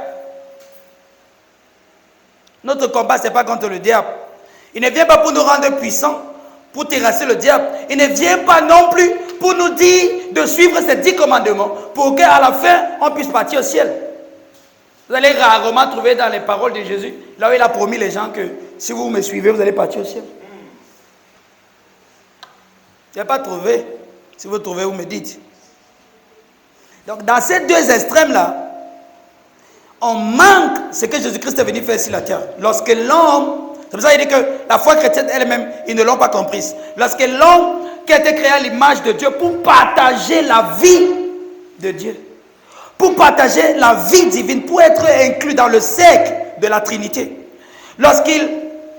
Notre combat, ce n'est pas contre le diable. Il ne vient pas pour nous rendre puissants, pour terrasser le diable. Il ne vient pas non plus pour nous dire de suivre ces 10 commandements, pour qu'à la fin, on puisse partir au ciel. Vous allez rarement trouver dans les paroles de Jésus, là où il a promis les gens que si vous me suivez, vous allez partir au ciel. Je n'ai pas trouvé. Si vous trouvez, vous me dites. Donc, dans ces deux extrêmes-là, on manque ce que Jésus-Christ est venu faire sur la terre. Lorsque l'homme, c'est pour ça qu'il dit que la foi chrétienne elle-même, ils ne l'ont pas comprise. Lorsque l'homme qui a été créé à l'image de Dieu pour partager la vie de Dieu, pour partager la vie divine, pour être inclus dans le cercle de la Trinité, lorsqu'il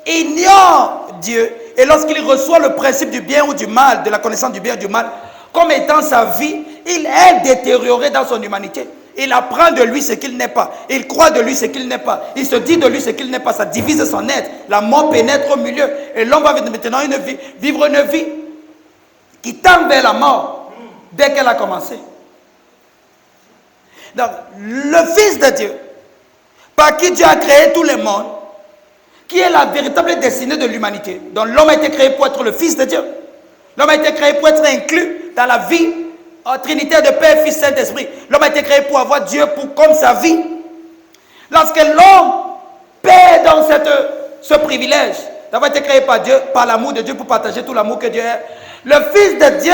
ignore Dieu et lorsqu'il reçoit le principe du bien ou du mal, de la connaissance du bien et du mal, comme étant sa vie, il est détérioré dans son humanité. Il apprend de lui ce qu'il n'est pas. Il croit de lui ce qu'il n'est pas. Il se dit de lui ce qu'il n'est pas. Ça divise son être. La mort pénètre au milieu. Et l'homme va maintenant vivre une vie qui tend vers la mort dès qu'elle a commencé. Donc, le Fils de Dieu, par qui Dieu a créé tout le monde, qui est la véritable destinée de l'humanité. Donc, l'homme a été créé pour être le Fils de Dieu. L'homme a été créé pour être inclus dans la vie trinitaire de Père, Fils, Saint-Esprit. L'homme a été créé pour avoir Dieu comme sa vie. Lorsque l'homme perd dans ce privilège d'avoir été créé par Dieu, par l'amour de Dieu, pour partager tout l'amour que Dieu est, le Fils de Dieu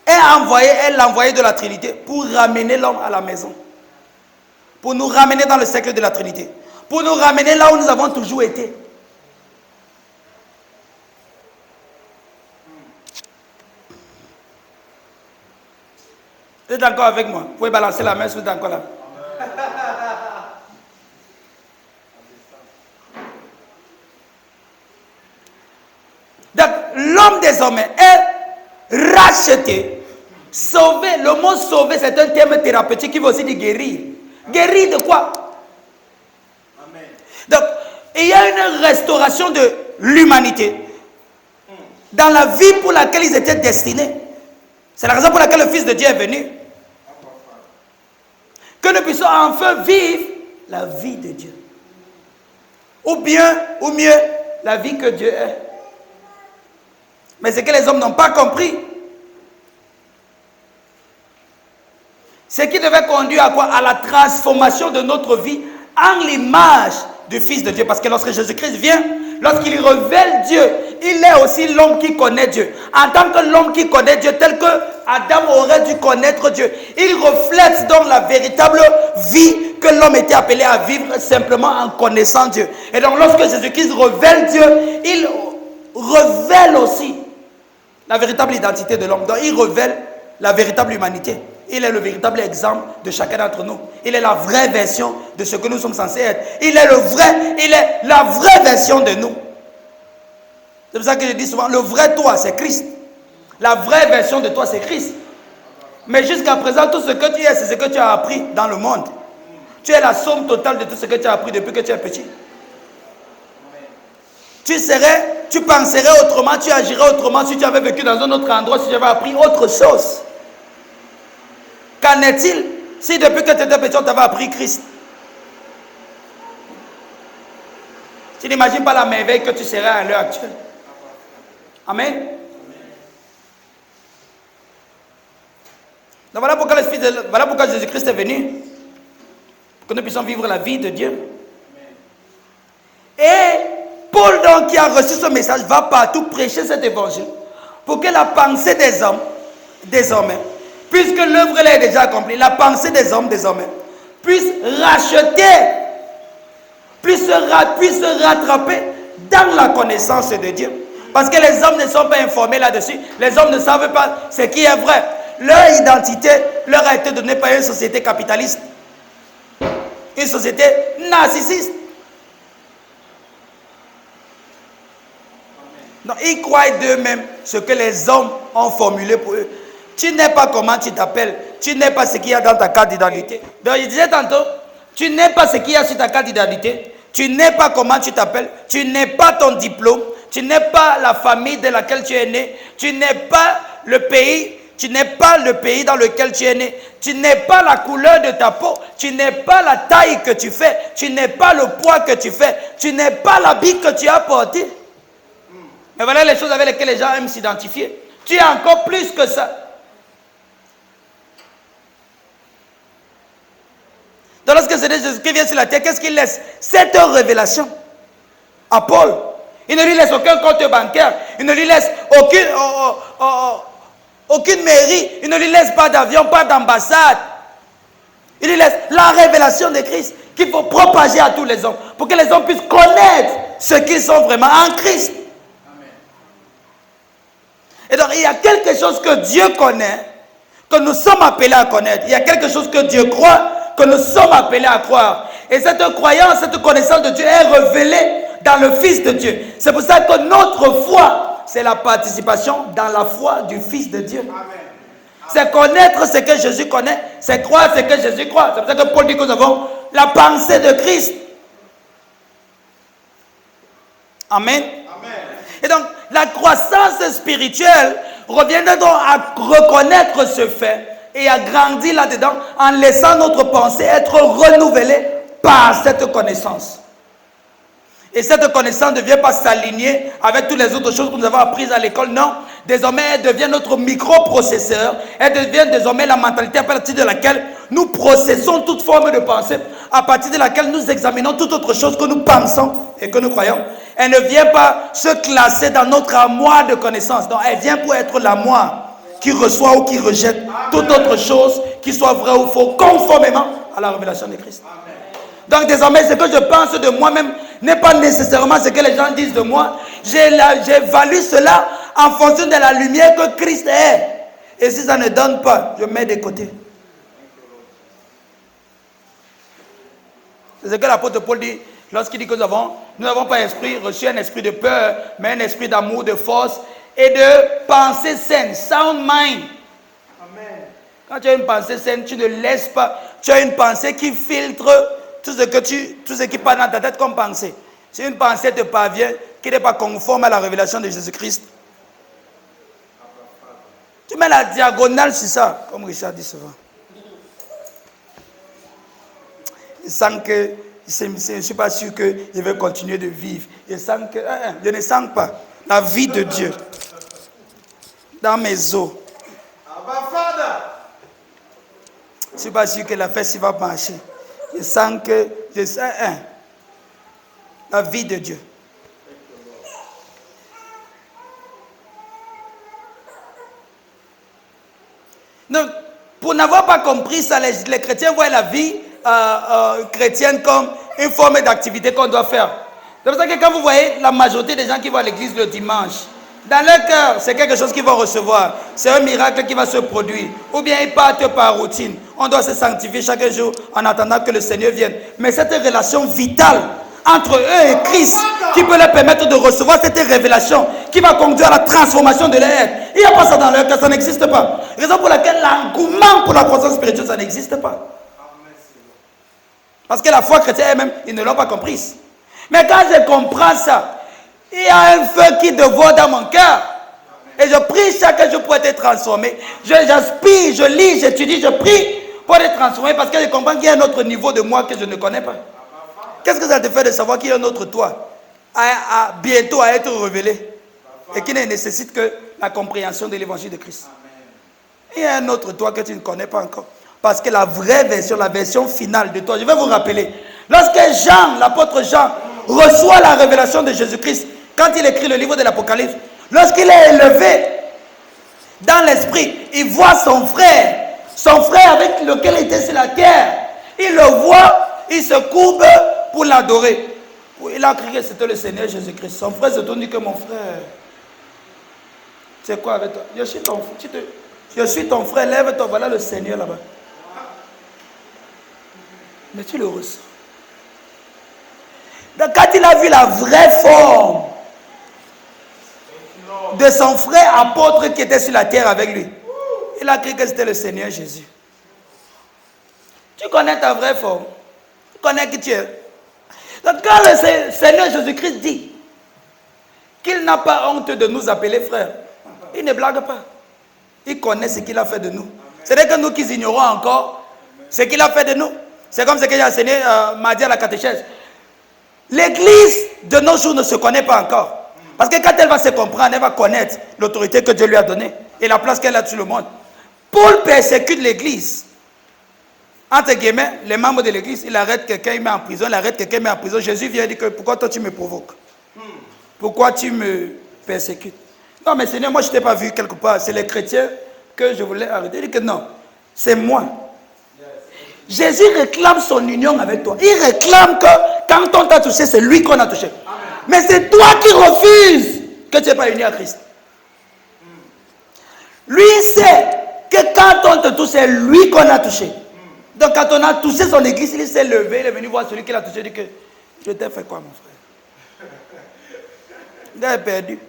est l'envoyé de la Trinité pour ramener l'homme à la maison. Pour nous ramener dans le cercle de la Trinité. Pour nous ramener là où nous avons toujours été. Vous êtes encore avec moi? Vous pouvez balancer la main si vous êtes encore là. Donc, l'homme désormais est racheté, sauvé. Le mot sauvé, c'est un terme thérapeutique qui veut aussi dire guérir. Guérir de quoi? Amen. Donc, il y a une restauration de l'humanité dans la vie pour laquelle ils étaient destinés. C'est la raison pour laquelle le Fils de Dieu est venu. Que nous puissions enfin vivre la vie de Dieu. Ou bien, ou mieux, la vie que Dieu est. Mais c'est que les hommes n'ont pas compris. Ce qui devait conduire à quoi? À la transformation de notre vie en l'image du Fils de Dieu. Parce que lorsque Jésus-Christ vient, lorsqu'il révèle Dieu, il est aussi l'homme qui connaît Dieu. En tant que l'homme qui connaît Dieu, tel que Adam aurait dû connaître Dieu, il reflète donc la véritable vie que l'homme était appelé à vivre simplement en connaissant Dieu. Et donc lorsque Jésus-Christ révèle Dieu, il révèle aussi la véritable identité de l'homme. Donc il révèle la véritable humanité. Il est le véritable exemple de chacun d'entre nous. Il est la vraie version de ce que nous sommes censés être. Il est la vraie version de nous. C'est pour ça que je dis souvent, le vrai toi, c'est Christ. La vraie version de toi, c'est Christ. Mais jusqu'à présent, tout ce que tu es, c'est ce que tu as appris dans le monde. Tu es la somme totale de tout ce que tu as appris depuis que tu es petit. Tu penserais autrement, tu agirais autrement si tu avais vécu dans un autre endroit, si tu avais appris autre chose. Qu'en est-il si depuis que tu étais petit, on t'avait appris Christ? Tu n'imagines pas la merveille que tu serais à l'heure actuelle. Amen. Donc voilà pourquoi Jésus-Christ est venu. Pour que nous puissions vivre la vie de Dieu. Et Paul, donc, qui a reçu ce message, va partout prêcher cet évangile. Pour que la pensée des hommes, désormais, puisque l'œuvre est déjà accomplie, la pensée des hommes, désormais, puisse racheter, puisse se rattraper dans la connaissance de Dieu. Parce que les hommes ne sont pas informés là-dessus. Les hommes ne savent pas ce qui est vrai. Leur identité leur a été donnée par une société capitaliste. Une société narcissiste. Donc, ils croient d'eux-mêmes ce que les hommes ont formulé pour eux. Tu n'es pas comment tu t'appelles. Tu n'es pas ce qu'il y a dans ta carte d'identité. Donc, je disais tantôt, tu n'es pas ce qu'il y a sur ta carte d'identité. Tu n'es pas comment tu t'appelles. Tu n'es pas ton diplôme. Tu n'es pas la famille de laquelle tu es né. Tu n'es pas le pays. tu n'es pas le pays dans lequel tu es né, tu n'es pas la couleur de ta peau, tu n'es pas la taille que tu fais, tu n'es pas le poids que tu fais, tu n'es pas l'habit que tu as porté. Mais voilà les choses avec lesquelles les gens aiment s'identifier. Tu es encore plus que ça. Donc lorsque c'est Jésus qui vient sur la terre, qu'est-ce qu'il laisse? Cette révélation à Paul. Il ne lui laisse aucun compte bancaire, il ne lui laisse aucune mairie, il ne lui laisse pas d'avion, pas d'ambassade. Il lui laisse la révélation de Christ qu'il faut propager à tous les hommes pour que les hommes puissent connaître ce qu'ils sont vraiment en Christ. Amen. Et donc il y a quelque chose que Dieu connaît, que nous sommes appelés à connaître. Il y a quelque chose que Dieu croit, que nous sommes appelés à croire. Et cette croyance, cette connaissance de Dieu est révélée dans le Fils de Dieu. C'est pour ça que notre foi, c'est la participation dans la foi du Fils de Dieu. C'est connaître ce que Jésus connaît, c'est croire ce que Jésus croit. C'est pour ça que Paul dit que nous avons la pensée de Christ. Amen. Amen. Et donc, la croissance spirituelle revient donc à reconnaître ce fait et à grandir là-dedans en laissant notre pensée être renouvelée par cette connaissance. Et cette connaissance ne vient pas s'aligner avec toutes les autres choses que nous avons apprises à l'école. Non, désormais elle devient notre microprocesseur. Elle devient désormais la mentalité à partir de laquelle nous processons toute forme de pensée, à partir de laquelle nous examinons toute autre chose que nous pensons et que nous croyons. Elle ne vient pas se classer dans notre armoire de connaissances. Non, elle vient pour être l'armoire qui reçoit ou qui rejette toute autre chose qui soit vrai ou faux, conformément à la révélation de Christ. Donc désormais, ce que je pense de moi-même n'est pas nécessairement ce que les gens disent de moi. J'évalue cela en fonction de la lumière que Christ est. Et si ça ne donne pas, je mets de côté. C'est ce que l'apôtre Paul dit lorsqu'il dit que nous n'avons pas reçu un esprit de peur, mais un esprit d'amour, de force et de pensée saine, sound mind. Amen. Quand tu as une pensée saine, tu ne laisses pas, tu as une pensée qui filtre tout ce qui passe dans ta tête comme pensée. Si une pensée te parvient qui n'est pas conforme à la révélation de Jésus-Christ, tu mets la diagonale sur ça, comme Richard dit souvent. Je sens que je ne suis pas sûr que je vais continuer de vivre. Je ne sens pas la vie de Dieu dans mes os. Je ne suis pas sûr que la fesse va marcher. Je sens que la vie de Dieu. Donc, pour n'avoir pas compris ça, les chrétiens voient la vie chrétienne comme une forme d'activité qu'on doit faire. C'est pour ça que quand vous voyez la majorité des gens qui vont à l'église le dimanche, dans leur cœur, c'est quelque chose qu'ils vont recevoir. C'est un miracle qui va se produire. Ou bien ils partent par routine. On doit se sanctifier chaque jour en attendant que le Seigneur vienne. Mais cette relation vitale entre eux et Christ qui peut leur permettre de recevoir cette révélation qui va conduire à la transformation de leur être. Il n'y a pas ça dans leur cœur, ça n'existe pas. Raison pour laquelle l'engouement pour la croissance spirituelle, ça n'existe pas. Parce que la foi chrétienne elle-même, ils ne l'ont pas comprise. Mais quand je comprends ça, il y a un feu qui dévore dans mon cœur. Et je prie chaque jour pour être transformé. J'aspire, je lis, j'étudie, je prie pour être transformé parce que je comprends qu'il y a un autre niveau de moi que je ne connais pas. Qu'est-ce que ça te fait de savoir qu'il y a un autre toi bientôt à être révélé et qui ne nécessite que la compréhension de l'évangile de Christ? Il y a un autre toi que tu ne connais pas encore. Parce que la vraie version, la version finale de toi, je vais vous rappeler. Lorsque Jean, l'apôtre Jean, reçoit la révélation de Jésus-Christ, quand il écrit le livre de l'Apocalypse, lorsqu'il est élevé dans l'esprit, il voit son frère avec lequel il était sur la terre. Il le voit, il se courbe pour l'adorer. Il a crié que c'était le Seigneur Jésus-Christ. Son frère se tourne et dit que mon frère, c'est quoi avec toi? Je suis ton frère, lève-toi, voilà le Seigneur là-bas. Mais tu le ressens. Donc quand il a vu la vraie forme de son frère apôtre qui était sur la terre avec lui, il a cru que c'était le Seigneur Jésus. Tu connais ta vraie forme. Tu connais qui tu es. Donc quand le Seigneur Jésus-Christ dit qu'il n'a pas honte de nous appeler frères, il ne blague pas. Il connaît ce qu'il a fait de nous. C'est vrai que nous qui ignorons encore ce qu'il a fait de nous. C'est comme ce que j'ai enseigné mardi à la catéchèse. L'église de nos jours ne se connaît pas encore. Parce que quand elle va se comprendre, elle va connaître l'autorité que Dieu lui a donnée et la place qu'elle a sur le monde. Paul persécute l'église. Entre guillemets, les membres de l'église, il arrête quelqu'un, il met en prison, il arrête quelqu'un, il met en prison. Jésus vient dire que pourquoi toi tu me provoques? Pourquoi tu me persécutes? Non mais Seigneur, moi je ne t'ai pas vu quelque part. C'est les chrétiens que je voulais arrêter. Il dit que non, c'est moi. Jésus réclame son union avec toi. Il réclame que quand on t'a touché, c'est lui qu'on a touché. Amen. Mais c'est toi qui refuses que tu n'es pas uni à Christ. Lui sait que quand on te touche, c'est lui qu'on a touché. Donc quand on a touché son église, il s'est levé, il est venu voir celui qui l'a touché, il dit que je t'ai fait quoi mon frère? Il est perdu.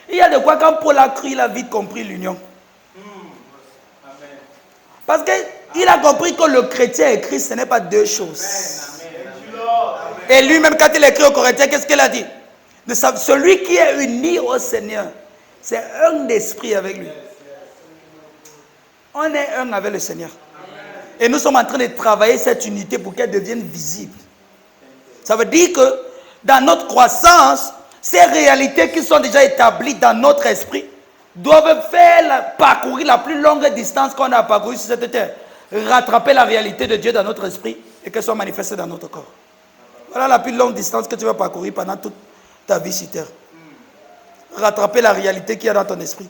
Il y a de quoi quand Paul a cru, il a vite compris l'union. Parce qu'il a compris que le chrétien et Christ, ce n'est pas deux choses. Et lui-même, quand il a écrit aux Corinthiens, qu'est-ce qu'il a dit? Celui qui est uni au Seigneur, c'est un esprit avec lui. On est un avec le Seigneur. Et nous sommes en train de travailler cette unité pour qu'elle devienne visible. Ça veut dire que dans notre croissance, ces réalités qui sont déjà établies dans notre esprit doivent parcourir la plus longue distance qu'on a parcourue sur cette terre. Rattraper la réalité de Dieu dans notre esprit et qu'elle soit manifestée dans notre corps. Voilà la plus longue distance que tu vas parcourir pendant toute ta vie sur terre. Rattraper la réalité qu'il y a dans ton esprit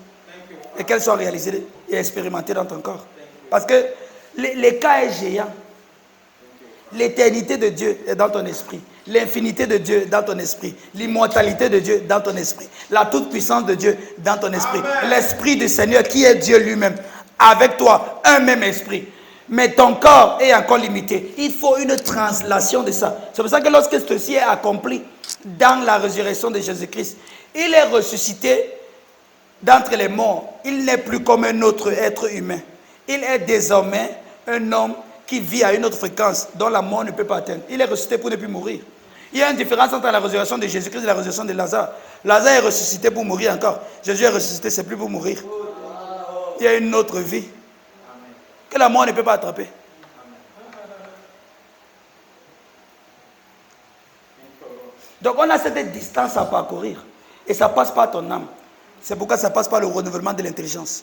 et qu'elle soit réalisée et expérimentée dans ton corps. Parce que l'écart est géant. L'éternité de Dieu est dans ton esprit. L'infinité de Dieu dans ton esprit. L'immortalité de Dieu dans ton esprit. La toute-puissance de Dieu dans ton esprit. L'esprit du Seigneur qui est Dieu lui-même. Avec toi, un même esprit. Mais ton corps est encore limité. Il faut une translation de ça. C'est pour ça que lorsque ceci est accompli dans la résurrection de Jésus-Christ, il est ressuscité d'entre les morts. Il n'est plus comme un autre être humain. Il est désormais un homme qui vit à une autre fréquence dont la mort ne peut pas atteindre. Il est ressuscité pour ne plus mourir. Il y a une différence entre la résurrection de Jésus-Christ et la résurrection de Lazare. Lazare est ressuscité pour mourir encore. Jésus est ressuscité, c'est plus pour mourir. Il y a une autre vie que la mort ne peut pas attraper. Donc on a cette distance à parcourir. Et ça passe par ton âme. C'est pourquoi ça passe par le renouvellement de l'intelligence.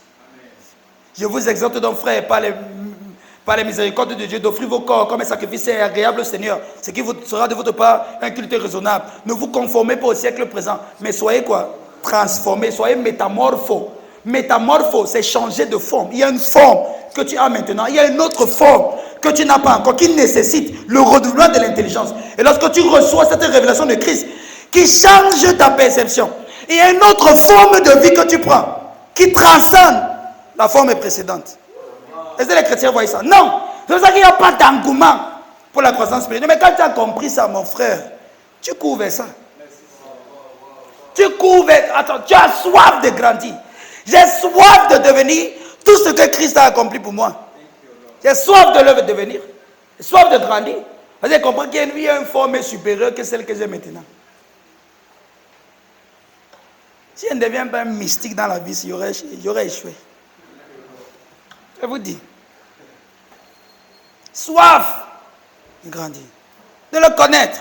Je vous exhorte donc, frères, par les miséricordes de Dieu, d'offrir vos corps comme un sacrifice agréable au Seigneur, ce qui vous sera de votre part un culte raisonnable. Ne vous conformez pas au siècle présent, mais soyez quoi? Transformés, soyez métamorphos. Métamorphos, c'est changer de forme. Il y a une forme que tu as maintenant, il y a une autre forme que tu n'as pas encore, qui nécessite le renouvellement de l'intelligence. Et lorsque tu reçois cette révélation de Christ, qui change ta perception, il y a une autre forme de vie que tu prends, qui transcende la forme précédente. Est-ce que les chrétiens voient ça? Non. C'est pour ça qu'il n'y a pas d'engouement pour la croissance spirituelle. Mais quand tu as compris ça, mon frère, tu cours vers ça. Tu cours vers... Attends, tu as soif de grandir. J'ai soif de devenir tout ce que Christ a accompli pour moi. J'ai soif de le devenir. J'ai soif de grandir. Parce que j'ai compris qu'il y a une forme supérieure que celle que j'ai maintenant. Si je ne deviens pas un mystique dans la vie, j'aurais échoué. Je vous dis. Soif de grandir. De le connaître.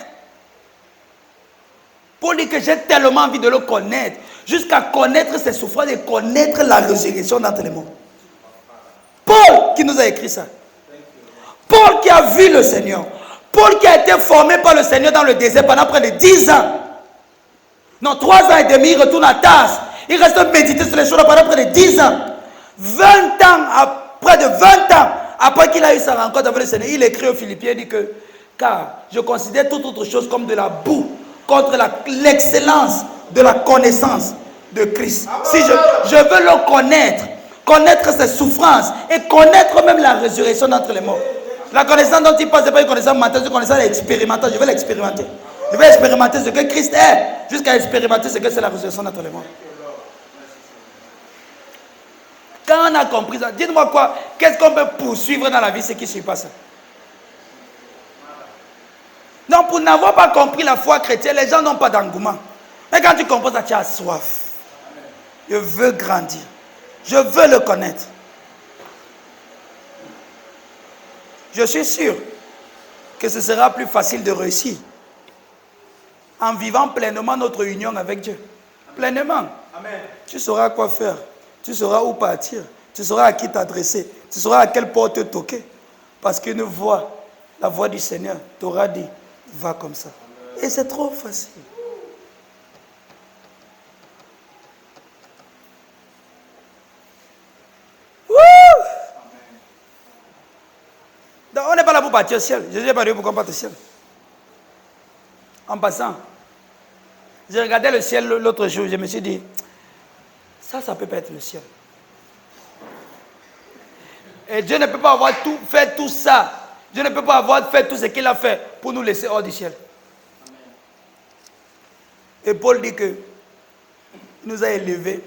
Pour dire que j'ai tellement envie de le connaître. Jusqu'à connaître ses souffrances et connaître la résurrection d'entre les morts. Paul qui nous a écrit ça. Paul qui a vu le Seigneur. Paul qui a été formé par le Seigneur dans le désert pendant près de 10 ans. Non, 3 ans et demi, il retourne à Tars. Il reste méditer sur les choses pendant près de 10 ans. 20 ans, près de 20 ans, après qu'il a eu sa rencontre avec le Seigneur, il écrit aux Philippiens, il dit que, car je considère toute autre chose comme de la boue, contre l'excellence de la connaissance de Christ. Si je veux le connaître ses souffrances, et connaître même la résurrection d'entre les morts. La connaissance dont il passe, ce n'est pas une connaissance mentale, c'est une connaissance expérimentale. Je vais l'expérimenter. Je vais expérimenter ce que Christ est, jusqu'à expérimenter ce que c'est la résurrection d'entre les morts. Quand on a compris ça, dites-moi quoi, qu'est-ce qu'on peut poursuivre dans la vie, ce qui ne suit pas ça? Donc, pour n'avoir pas compris la foi chrétienne, les gens n'ont pas d'engouement. Mais quand tu comprends ça, tu as soif. Je veux grandir. Je veux le connaître. Je suis sûr que ce sera plus facile de réussir en vivant pleinement notre union avec Dieu. Pleinement. Amen. Tu sauras quoi faire. Tu sauras où partir. Tu sauras à qui t'adresser. Tu sauras à quelle porte toquer. Parce qu'une voix, la voix du Seigneur, t'aura dit, va comme ça. Et c'est trop facile. Donc, on n'est pas là pour partir au ciel. Jésus n'est pas venu pour qu'on parte au ciel. En passant, j'ai regardé le ciel l'autre jour, je me suis dit, ça peut pas être le ciel. Et Dieu ne peut pas avoir fait tout ça. Dieu ne peut pas avoir fait tout ce qu'il a fait pour nous laisser hors du ciel. Et Paul dit que il nous a élevés,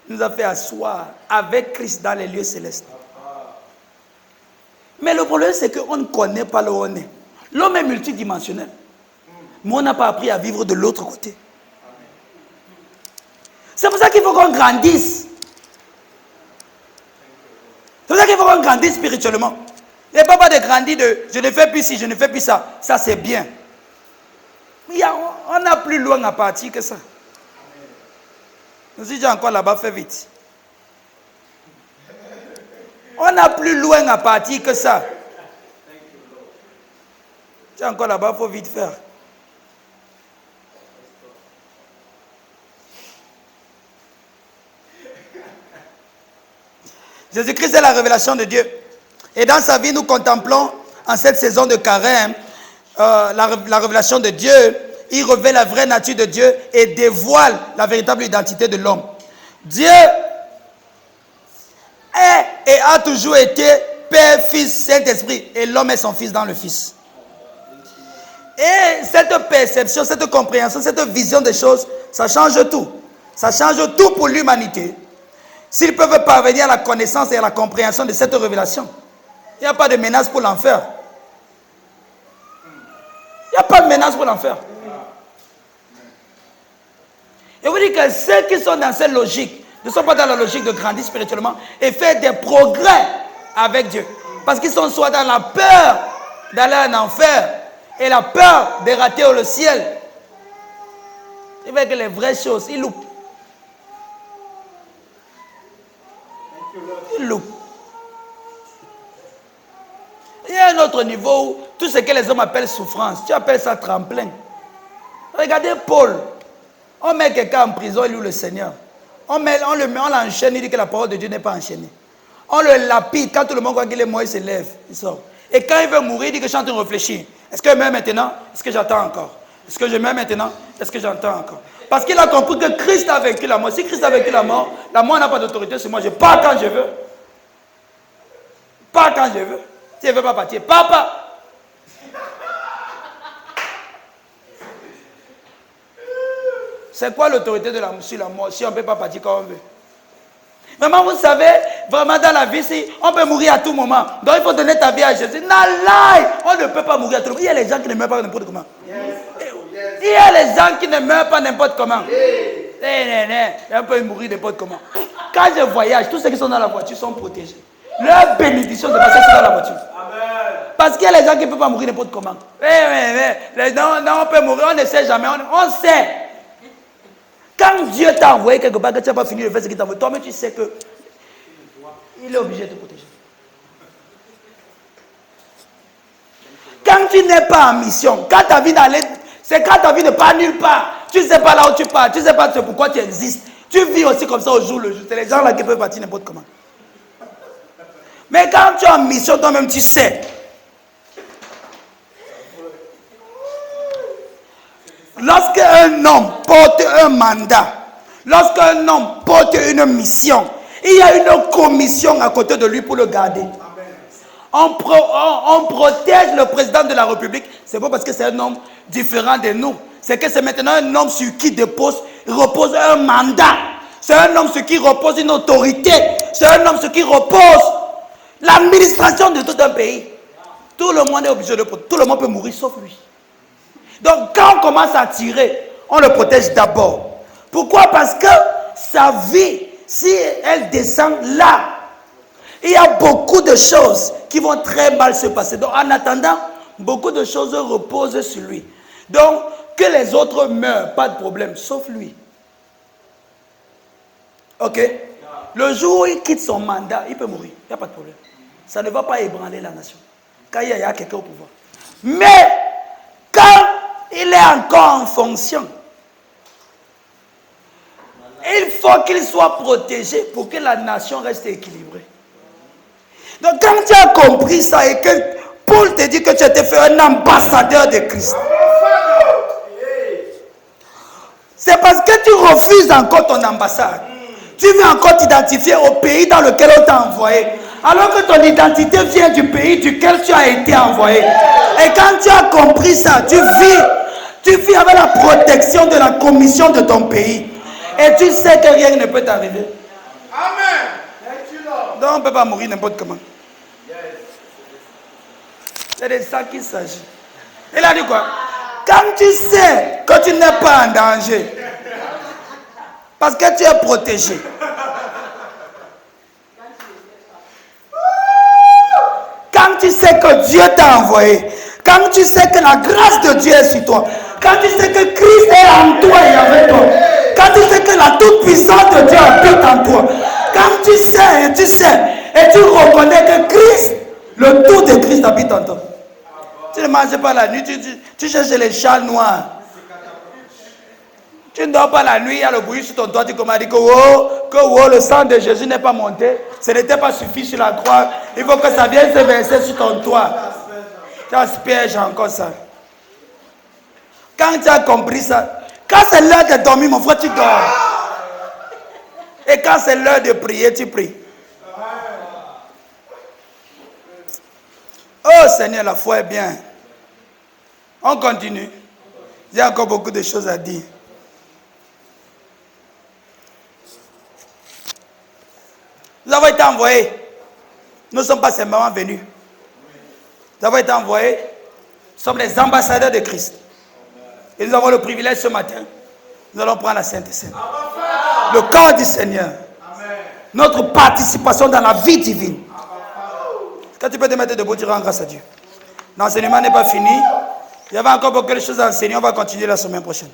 il nous a fait asseoir avec Christ dans les lieux célestes. Mais le problème, c'est qu'on ne connaît pas là où on est. L'homme est multidimensionnel. Mais on n'a pas appris à vivre de l'autre côté. C'est pour ça qu'il faut qu'on grandisse. C'est pour ça qu'il faut qu'on grandisse spirituellement. Il n'y a pas de grandir de je ne fais plus ci, je ne fais plus ça. Ça, c'est bien. Mais on a plus loin à partir que ça. Si j'ai encore là-bas, fais vite. On a plus loin à partir que ça. J'ai encore là-bas, il faut vite faire. Jésus-Christ est la révélation de Dieu. Et dans sa vie, nous contemplons en cette saison de carême la révélation de Dieu. Il révèle la vraie nature de Dieu et dévoile la véritable identité de l'homme. Dieu est et a toujours été Père, Fils, Saint-Esprit. Et l'homme est son Fils dans le Fils. Et cette perception, cette compréhension, cette vision des choses, ça change tout. Ça change tout pour l'humanité. S'ils peuvent parvenir à la connaissance et à la compréhension de cette révélation, il n'y a pas de menace pour l'enfer. Il n'y a pas de menace pour l'enfer. Et vous dites que ceux qui sont dans cette logique ne sont pas dans la logique de grandir spirituellement et faire des progrès avec Dieu. Parce qu'ils sont soit dans la peur d'aller en enfer et la peur de rater le ciel. Il veut que les vraies choses, ils loupent. Ils loupent. Il y a un autre niveau où tout ce que les hommes appellent souffrance, tu appelles ça tremplin. Regardez Paul. On met quelqu'un en prison, il loue le Seigneur. On l'enchaîne, il dit que la parole de Dieu n'est pas enchaînée. On le lapide, quand tout le monde croit qu'il est mort, il se lève, il sort. Et quand il veut mourir, il dit que je suis en train de réfléchir. Est-ce que je meurs maintenant? Est-ce que j'attends encore? Est-ce que je meurs maintenant? Est-ce que j'entends encore? Parce qu'il a compris que Christ a vaincu la mort. Si Christ a vaincu la mort n'a pas d'autorité sur moi. Je pars quand je veux. Pars quand je veux. Si je ne veux pas partir, papa. C'est quoi l'autorité sur la mort si on ne peut pas partir quand on veut? Vraiment, vous savez, vraiment dans la vie, si on peut mourir à tout moment. Donc il faut donner ta vie à Jésus. On ne peut pas mourir à tout moment. Il y a les gens qui ne meurent pas n'importe comment. Il y a les gens qui ne meurent pas n'importe comment. On peut mourir n'importe comment. Quand je voyage, tous ceux qui sont dans la voiture sont protégés. Leur bénédiction de passer dans la voiture. Parce qu'il y a les gens qui ne peuvent pas mourir n'importe comment. Non, on peut mourir, on ne sait jamais. On sait. Quand Dieu t'a envoyé quelque part, que tu n'as pas fini de faire ce qu'il t'a envoyé, toi-même tu sais que il est obligé de te protéger. Quand tu n'es pas en mission, quand tu as envie d'aller, c'est quand tu as envie de pas nulle part. Tu ne sais pas là où tu pars, tu ne sais pas pourquoi tu existes. Tu vis aussi comme ça au jour le jour. C'est les gens là qui peuvent partir n'importe comment. Mais quand tu es en mission, toi-même tu sais. Lorsqu'un homme porte un mandat, lorsqu'un homme porte une mission, il y a une commission à côté de lui pour le garder. On protège le président de la République. C'est pas parce que c'est un homme différent de nous. C'est que c'est maintenant un homme sur qui repose un mandat. C'est un homme sur qui repose une autorité. C'est un homme sur qui repose l'administration de tout un pays. Tout le monde est obligé de protéger. Tout le monde peut mourir sauf lui. Donc quand on commence à tirer, on le protège d'abord. Pourquoi? Parce que sa vie, si elle descend là, il y a beaucoup de choses qui vont très mal se passer. Donc en attendant, beaucoup de choses reposent sur lui. Donc que les autres meurent, pas de problème, sauf lui. Ok? Le jour où il quitte son mandat, il peut mourir, il n'y a pas de problème. Ça ne va pas ébranler la nation. Quand il y a quelqu'un au pouvoir. Mais quand il est encore en fonction, il faut qu'il soit protégé pour que la nation reste équilibrée. Donc quand tu as compris ça et que Paul te dit que tu as été fait un ambassadeur de Christ, c'est parce que tu refuses encore ton ambassade. Tu veux encore t'identifier au pays dans lequel on t'a envoyé. Alors que ton identité vient du pays duquel tu as été envoyé. Et quand tu as compris ça, tu vis avec la protection de la commission de ton pays. Et tu sais que rien ne peut t'arriver. Amen. Donc on ne peut pas mourir n'importe comment. C'est de ça qu'il s'agit. Il a dit quoi? Quand tu sais que tu n'es pas en danger, parce que tu es protégé. Quand tu sais que Dieu t'a envoyé, quand tu sais que la grâce de Dieu est sur toi, quand tu sais que Christ est en toi et avec toi, quand tu sais que la toute-puissance de Dieu habite en toi, quand tu sais et tu reconnais que Christ, le tout de Christ habite en toi. Tu ne manges pas la nuit, tu cherches les chats noirs. Tu ne dors pas la nuit, il y a le bruit sur ton toit, tu commences à dire que le sang de Jésus n'est pas monté, ce n'était pas suffi sur la croix, il faut que ça vienne se verser sur ton toit. Tu asperges encore ça. Quand tu as compris ça, quand c'est l'heure de dormir, mon frère, tu dors. Et quand c'est l'heure de prier, tu pries. Oh Seigneur, la foi est bien. On continue. Il y a encore beaucoup de choses à dire. Nous avons été envoyés. Nous ne sommes pas simplement venus. Nous avons été envoyés. Nous sommes les ambassadeurs de Christ. Et nous avons le privilège ce matin. Nous allons prendre la Sainte Seine. Le corps du Seigneur. Notre participation dans la vie divine. Quand tu peux te mettre debout, tu rends grâce à Dieu. L'enseignement n'est pas fini. Il y avait encore beaucoup de choses à enseigner. On va continuer la semaine prochaine.